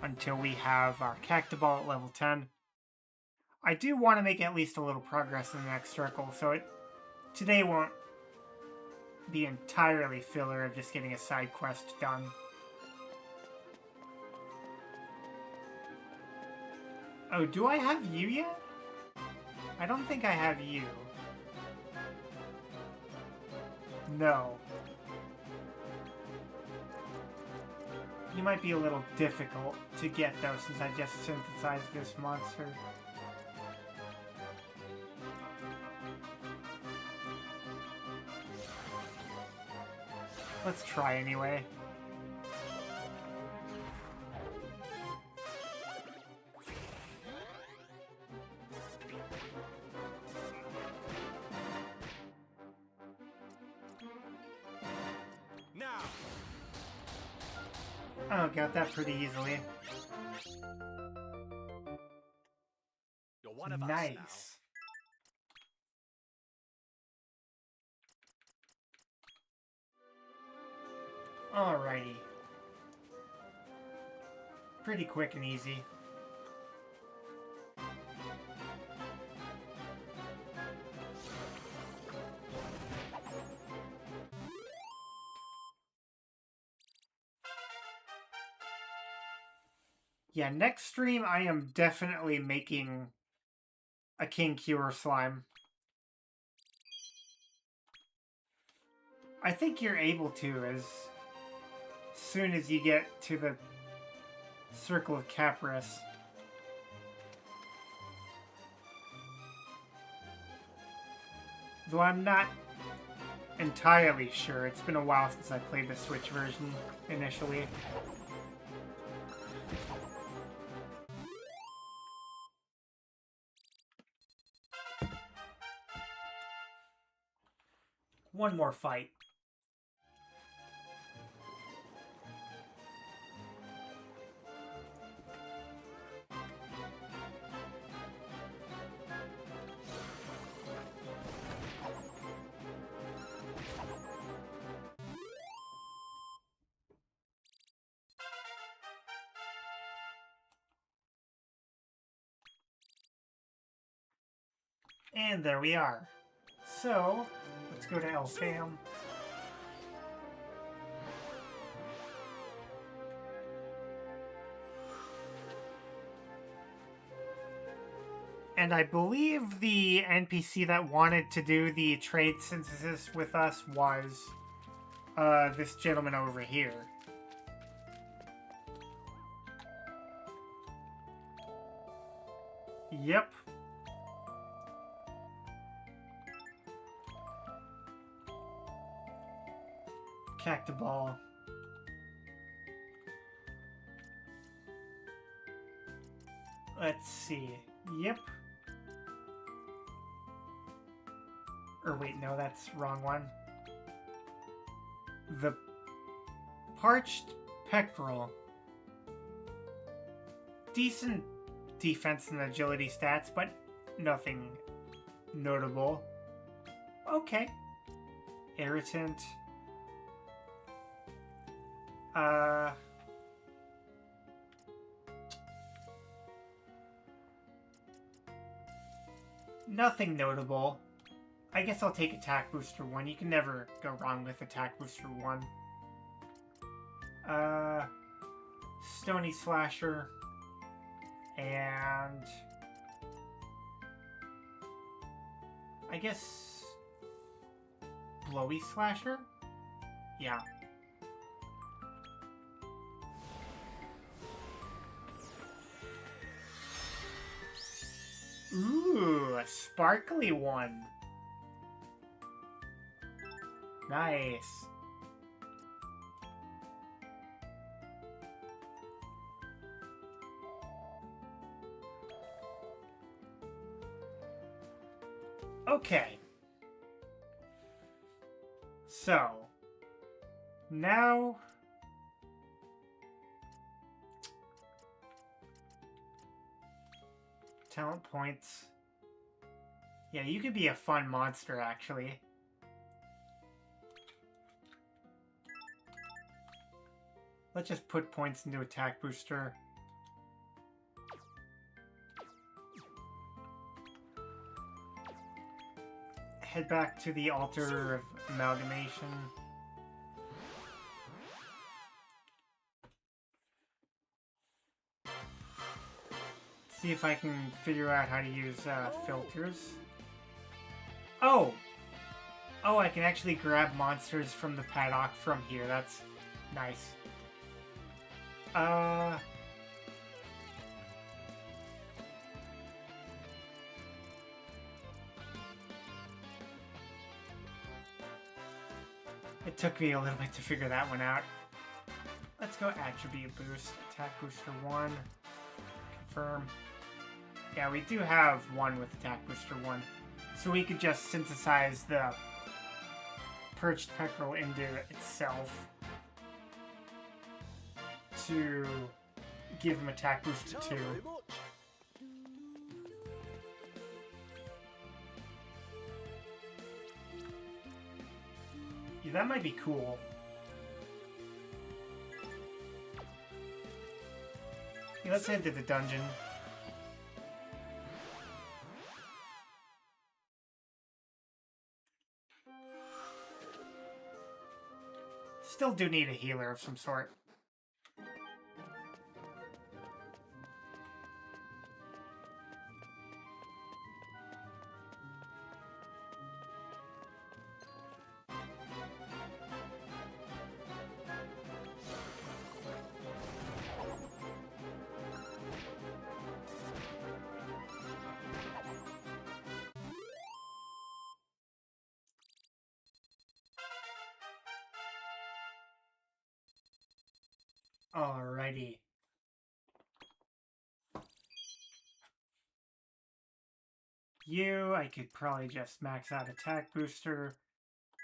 until we have our Cactoball at level 10. I do want to make at least a little progress in the next circle, so today won't be entirely filler of just getting a side quest done. Oh, do I have you yet? I don't think I have you. No. You might be a little difficult to get though, since I just synthesized this monster. Let's try anyway. Now. Oh, got that pretty easily. You're one of us Nice. now. Alrighty. Pretty quick and easy. Yeah, next stream I am definitely making a King Cure slime. I think you're able to as soon as you get to the Circle of Capris. Though I'm not entirely sure. It's been a while since I played the Switch version initially. One more fight. And there we are. So, let's go to Elfam. And I believe the NPC that wanted to do the trade synthesis with us was this gentleman over here. Yep. Cactoball. Let's see. Yep. Or wait, no, that's wrong one. The Parched Pectoral. Decent defense and agility stats, but nothing notable. Okay. Irritant. Nothing notable. I guess I'll take Attack Booster 1. You can never go wrong with Attack Booster 1. Stony Slasher. And I guess Blowy Slasher? Yeah. Ooh, a sparkly one. Nice. Okay. So, now talent points. Yeah, you could be a fun monster, actually. Let's just put points into Attack Booster. Head back to the Altar of Amalgamation. See if I can figure out how to use filters. Oh! Oh, I can actually grab monsters from the paddock from here. That's nice. It took me a little bit to figure that one out. Let's go Attribute Boost. Attack Booster 1. Confirm. Yeah, we do have one with Attack Booster 1. So we could just synthesize the Perched Pectoral into itself to give him Attack Booster 2. Yeah, that might be cool. Yeah, let's head to the dungeon. Still do need a healer of some sort. Alrighty. I could probably just max out attack booster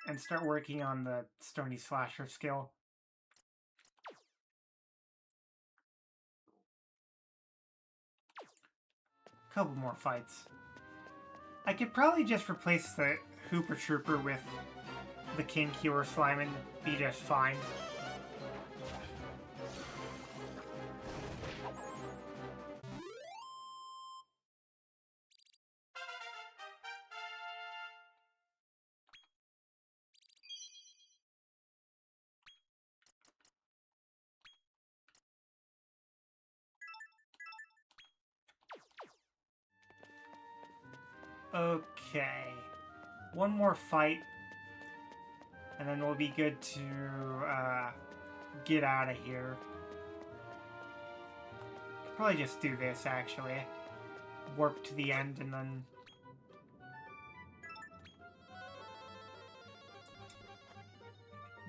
and start working on the Stony Slasher skill. Couple more fights. I could probably just replace the Hooper Trooper with the King Cure Slime and be just fine. Okay. One more fight, and then we'll be good to get out of here. Probably just do this, actually. Warp to the end, and then...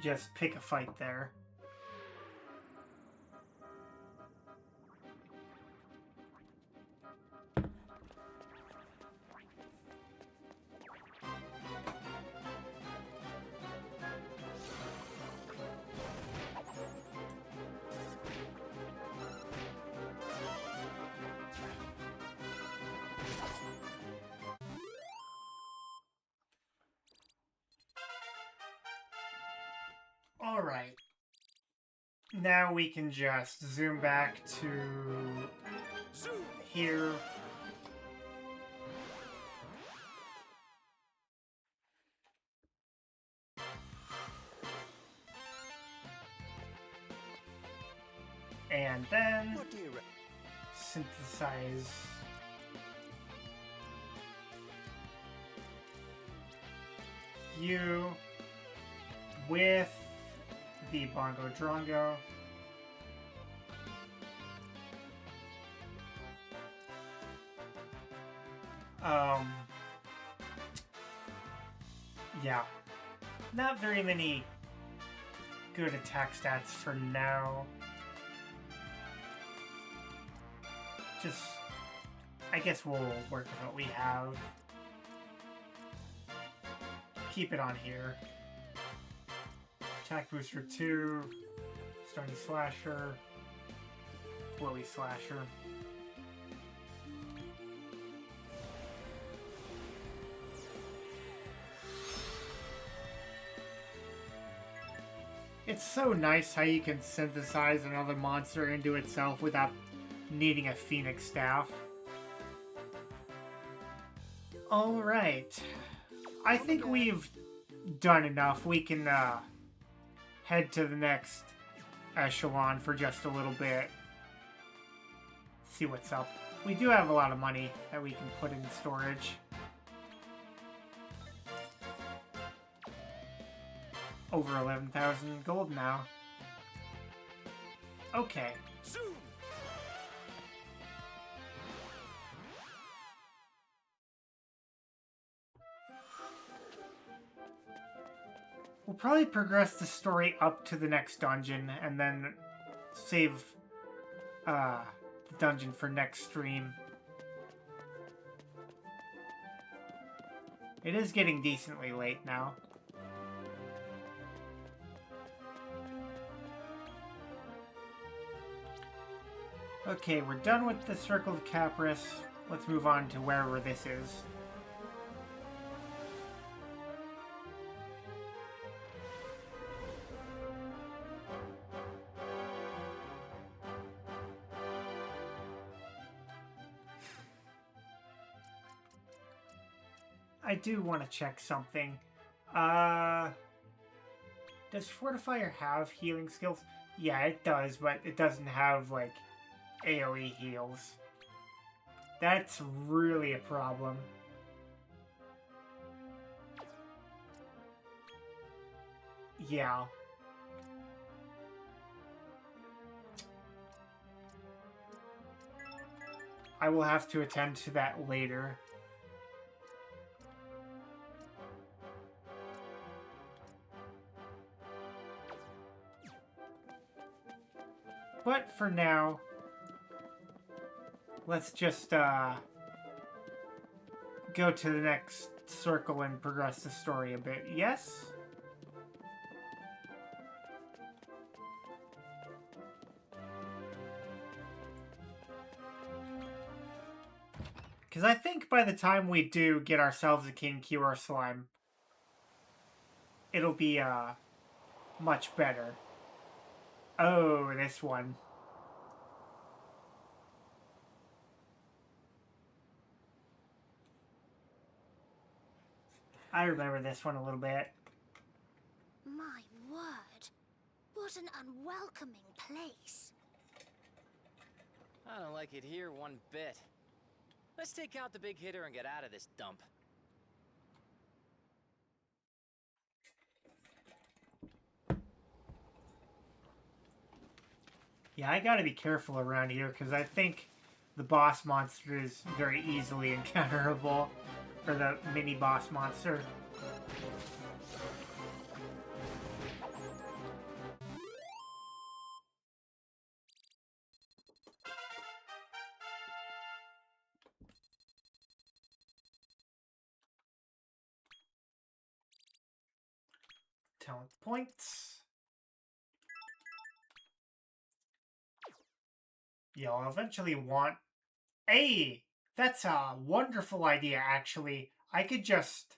just pick a fight there. Alright. Now we can just zoom back to here. And then synthesize you with the Bongo Drongo. Yeah. Not very many good attack stats for now. Just, I guess we'll work with what we have. Keep it on here. Attack Booster 2, Stony Slasher, Willy Slasher. It's so nice how you can synthesize another monster into itself without needing a Phoenix Staff. Alright. I think we've done enough. We can head to the next echelon for just a little bit. See what's up. We do have a lot of money that we can put in storage. Over 11,000 gold now. Okay. We'll probably progress the story up to the next dungeon and then save the dungeon for next stream. It is getting decently late now. Okay, we're done with the Circle of Capris. Let's move on to wherever this is. I do want to check something. Does Fortifier have healing skills? Yeah, it does, but it doesn't have, like, AoE heals. That's really a problem. Yeah. I will have to attend to that later. But for now, let's just go to the next circle and progress the story a bit. Yes? Because I think by the time we do get ourselves a King QR slime, it'll be much better. Oh, this one. I remember this one a little bit. My word. What an unwelcoming place. I don't like it here one bit. Let's take out the big hitter and get out of this dump. Yeah, I gotta be careful around here because I think the boss monster is very easily encounterable. Or the mini boss monster. Talent points. Yeah, I'll eventually want... Hey! That's a wonderful idea, actually. I could just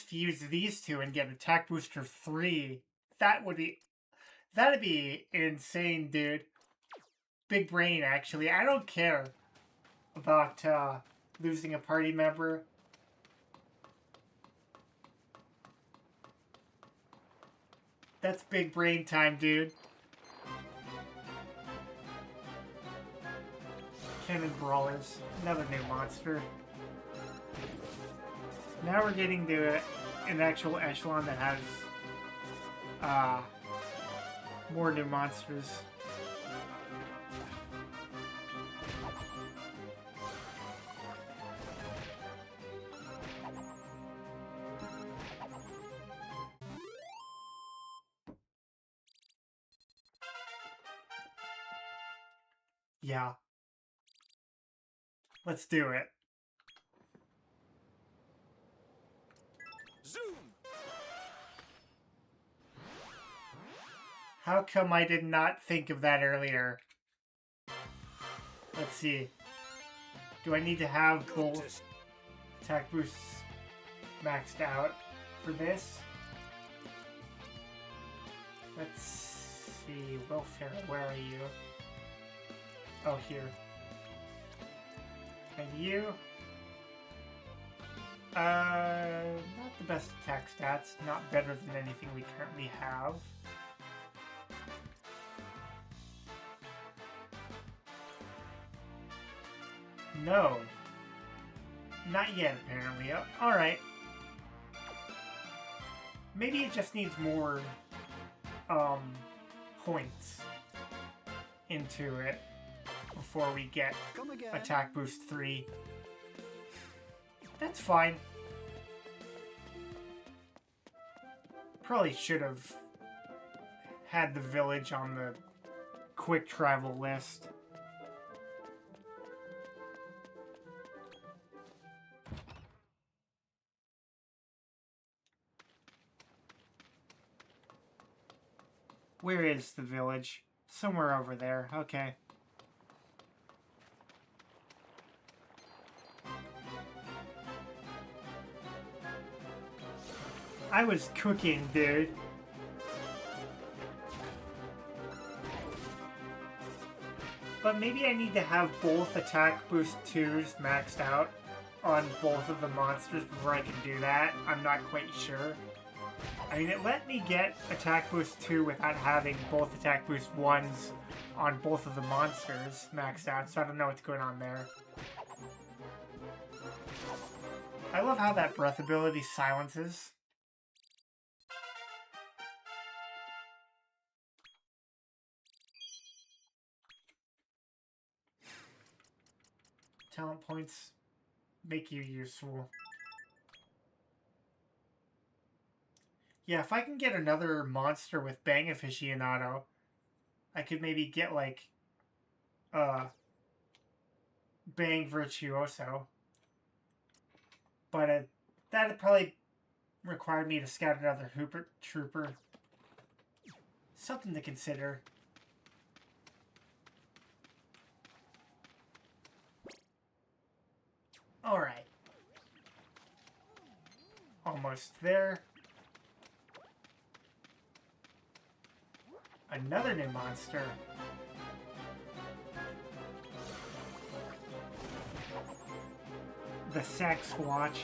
fuse these two and get Attack Booster 3. That'd be insane, dude. Big brain, actually. I don't care about losing a party member. That's big brain time, dude. Cannon Brawlers. Another new monster. Now we're getting to an actual echelon that has more new monsters. Yeah. Let's do it. Zoom! How come I did not think of that earlier? Let's see. Do I need to have both attack boosts maxed out for this? Let's see. Welfare, where are you? Oh, here. And you? Not the best attack stats. Not better than anything we currently have. No. Not yet, apparently. Alright. Maybe it just needs more, points into it before we get Attack Boost 3. That's fine. Probably should have had the village on the quick travel list. Where is the village? Somewhere over there. Okay. I was cooking, dude. But maybe I need to have both attack boost 2s maxed out on both of the monsters before I can do that. I'm not quite sure. I mean, it let me get attack boost 2 without having both attack boost 1s on both of the monsters maxed out, so I don't know what's going on there. I love how that breath ability silences. Talent points make you useful. Yeah, if I can get another monster with Bang Aficionado, I could maybe get, like, Bang Virtuoso. But that'd probably require me to scout another Hooper Trooper. Something to consider. Alright. Almost there. Another new monster. The Sasquatch.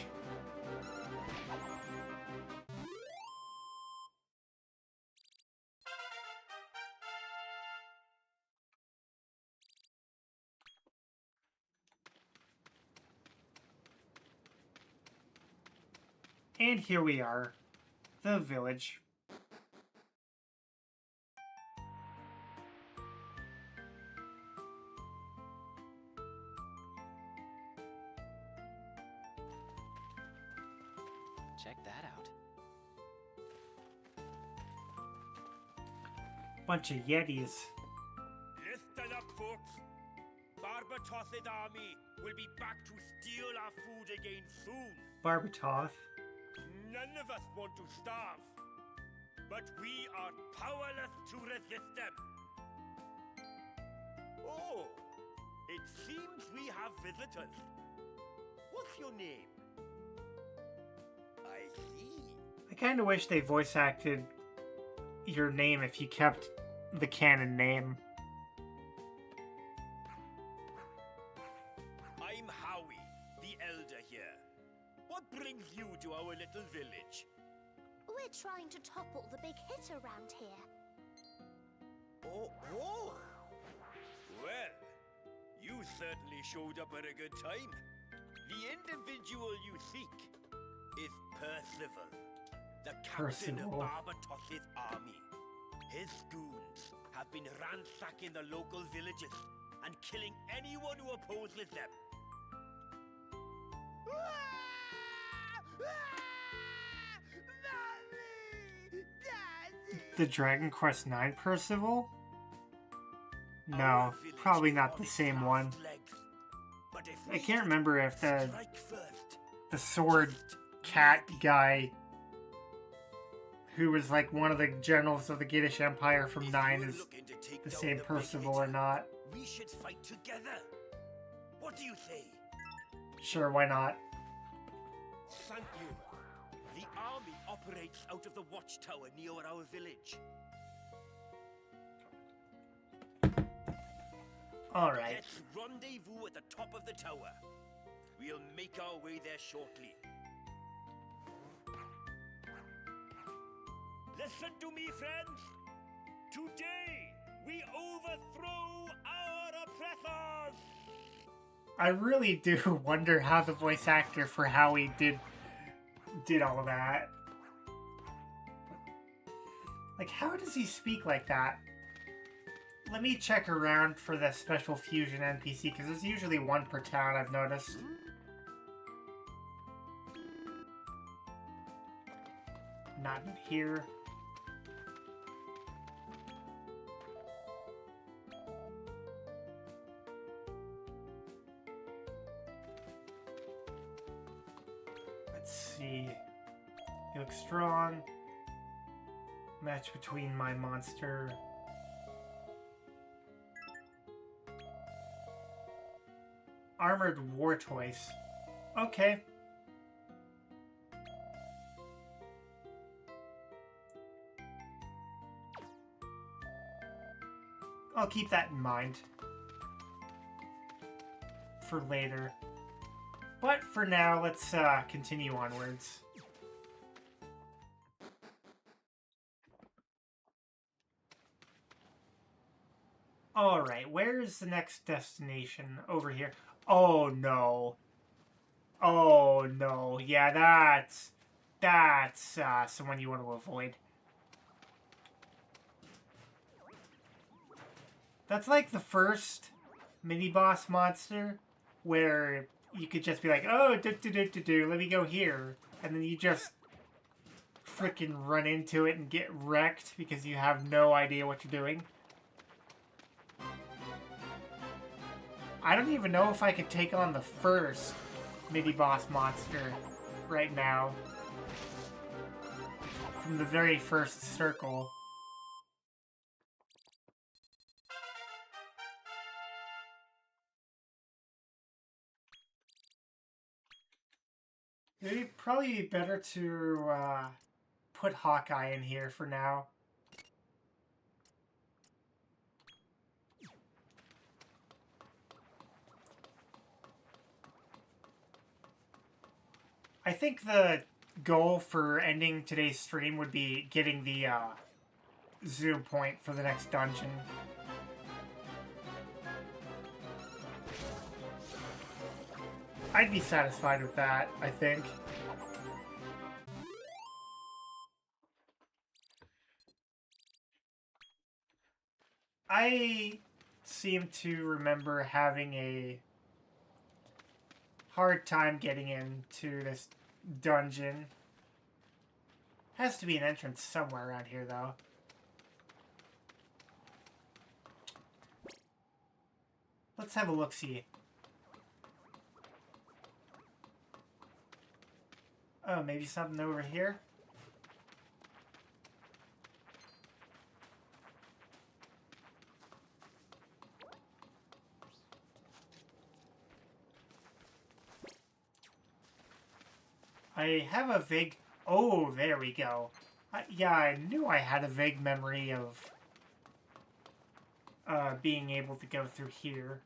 And here we are, the village. Check that out. Bunch of Yetis. Listen up, folks. Barbatoth's army will be back to steal our food again soon. Barbatoth. None of us want to starve, but we are powerless to resist them. Oh, it seems we have visitors. What's your name? I see. I kind of wish they voice acted your name if you kept the canon name. I'm Howie, the elder here. What brings you to our little village? We're trying to topple the big hit around here. Oh. Well, you certainly showed up at a good time. The individual you seek is Percival, the captain of Percival. Barbatoth's army. His goons have been ransacking the local villages and killing anyone who opposes them. The Dragon Quest IX Percival? No, Our village probably is not on the its same last one. legs. But if I we can't remember if the strike first, sword cat guy who was like one of the generals of the Giddish Empire from if 9 you're is looking to take the down same big Percival or hitter, not. we should fight together. What do you say? Sure, why not? Thank you. The army operates out of the watchtower near our village. Alright. Let's rendezvous at the top of the tower. We'll make our way there shortly. Listen to me, friends. Today, we overthrow our oppressors. I really do wonder how the voice actor for Howie did all of that. Like, how does he speak like that? Let me check around for the special fusion NPC, because there's usually one per town, I've noticed. Not in here. Let's see. You look strong. Match between my monster. Armored war toys. Okay. I'll keep that in mind for later. But for now, let's continue onwards. Alright, where is the next destination? Over here. Oh no. Oh no. Yeah, that's someone you want to avoid. That's like the first mini-boss monster where you could just be like, oh, let me go here. And then you just freaking run into it and get wrecked because you have no idea what you're doing. I don't even know if I could take on the first mini-boss monster right now. From the very first circle. It'd probably be better to put Hawkeye in here for now. I think the goal for ending today's stream would be getting the zoom point for the next dungeon. I'd be satisfied with that, I think. I seem to remember having a hard time getting into this dungeon. Has to be an entrance somewhere around here, though. Let's have a look-see. Oh, maybe something over here? I have a vague... Oh, there we go. Yeah, I knew I had a vague memory of being able to go through here.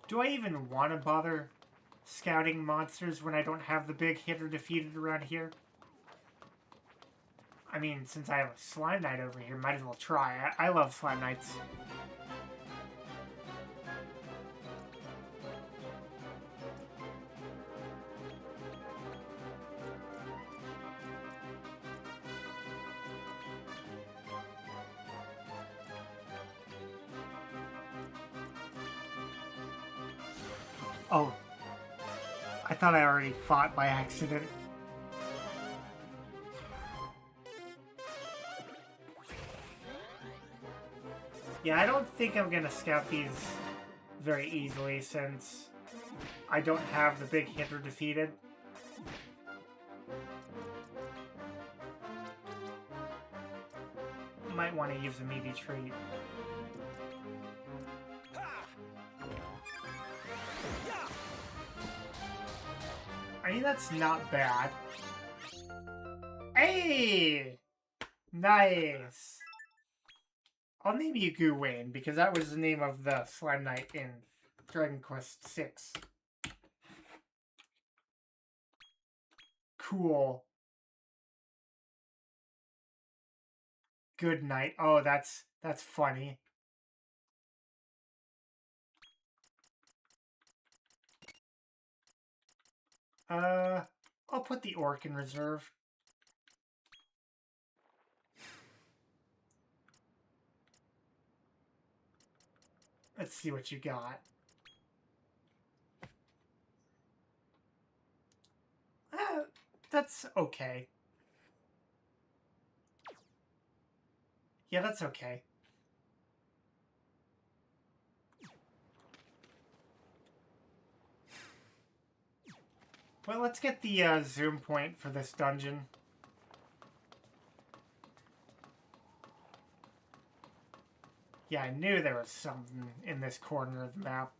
Do I even want to bother scouting monsters when I don't have the big hitter defeated around here? I mean, since I have a Slime Knight over here, might as well try. I love Slime Knights. Oh. I thought I already fought by accident. Yeah, I don't think I'm gonna scout these very easily since I don't have the big hitter defeated. Might want to use a meaty treat. I mean, that's not bad. Hey! Nice! I'll name you Guwayne, because that was the name of the Slime Knight in Dragon Quest VI. Cool. Good night. Oh, that's funny. I'll put the orc in reserve. Let's see what you got. That's okay. Yeah, that's okay. Well, let's get the zoom point for this dungeon. Yeah, I knew there was something in this corner of the map.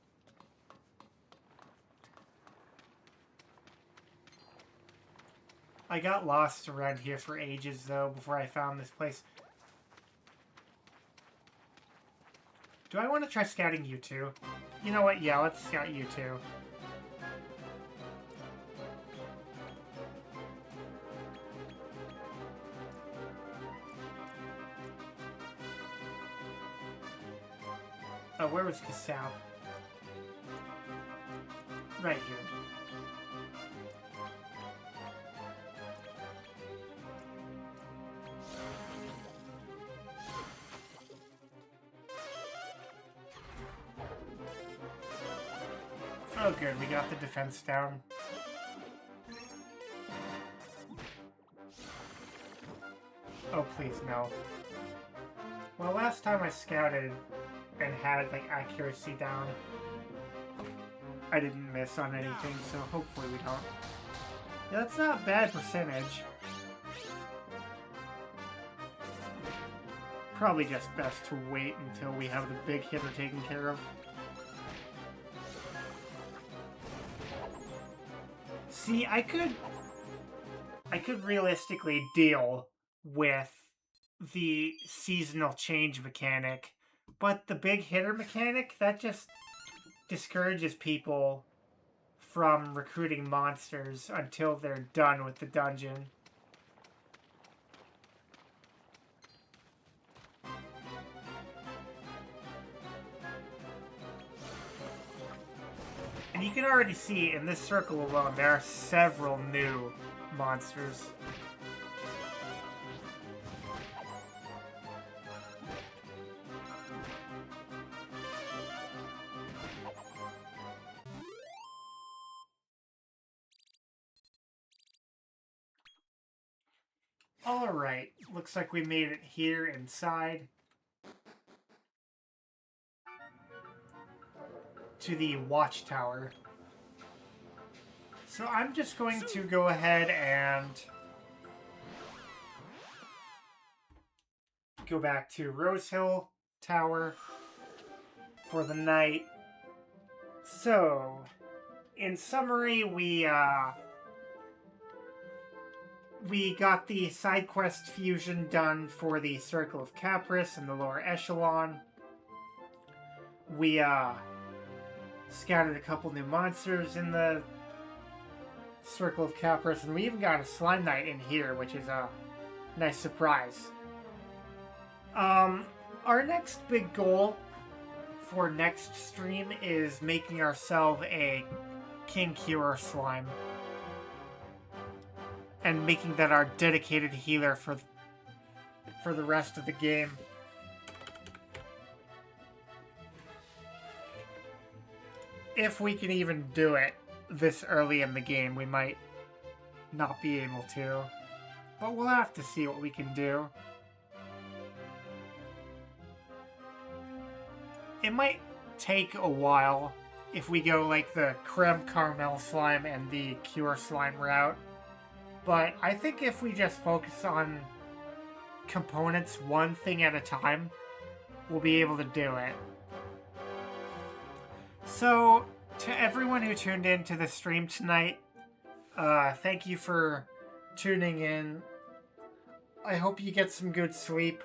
I got lost around here for ages, though, before I found this place. Do I want to try scouting you two? You know what? Yeah, let's scout you two. Oh, where was Kasau? Right here. Oh good, we got the defense down. Oh please, no. Well, last time I scouted and had, like, accuracy down, I didn't miss on anything, so hopefully we don't. Yeah, that's not a bad percentage. Probably just best to wait until we have the big hitter taken care of. See, I could realistically deal with the seasonal change mechanic, but the big hitter mechanic, that just discourages people from recruiting monsters until they're done with the dungeon. And you can already see in this circle alone, there are several new monsters. Alright, looks like we made it here inside. To the watchtower. So I'm just going to go ahead and go back to Rose Hill Tower for the night. So, in summary, we got the side quest fusion done for the Circle of Capris and the lower echelon. We scouted a couple new monsters in the Circle of Capris, and we even got a Slime Knight in here, which is a nice surprise. Our next big goal for next stream is making ourselves a King Cure slime. And making that our dedicated healer for the rest of the game. If we can even do it this early in the game, we might not be able to. But we'll have to see what we can do. It might take a while if we go like the Creme Caramel Slime and the Cure Slime route. But I think if we just focus on components one thing at a time, we'll be able to do it. So, to everyone who tuned in to the stream tonight, thank you for tuning in. I hope you get some good sleep.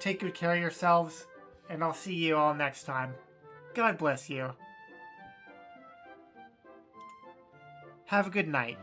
Take good care of yourselves, and I'll see you all next time. God bless you. Have a good night.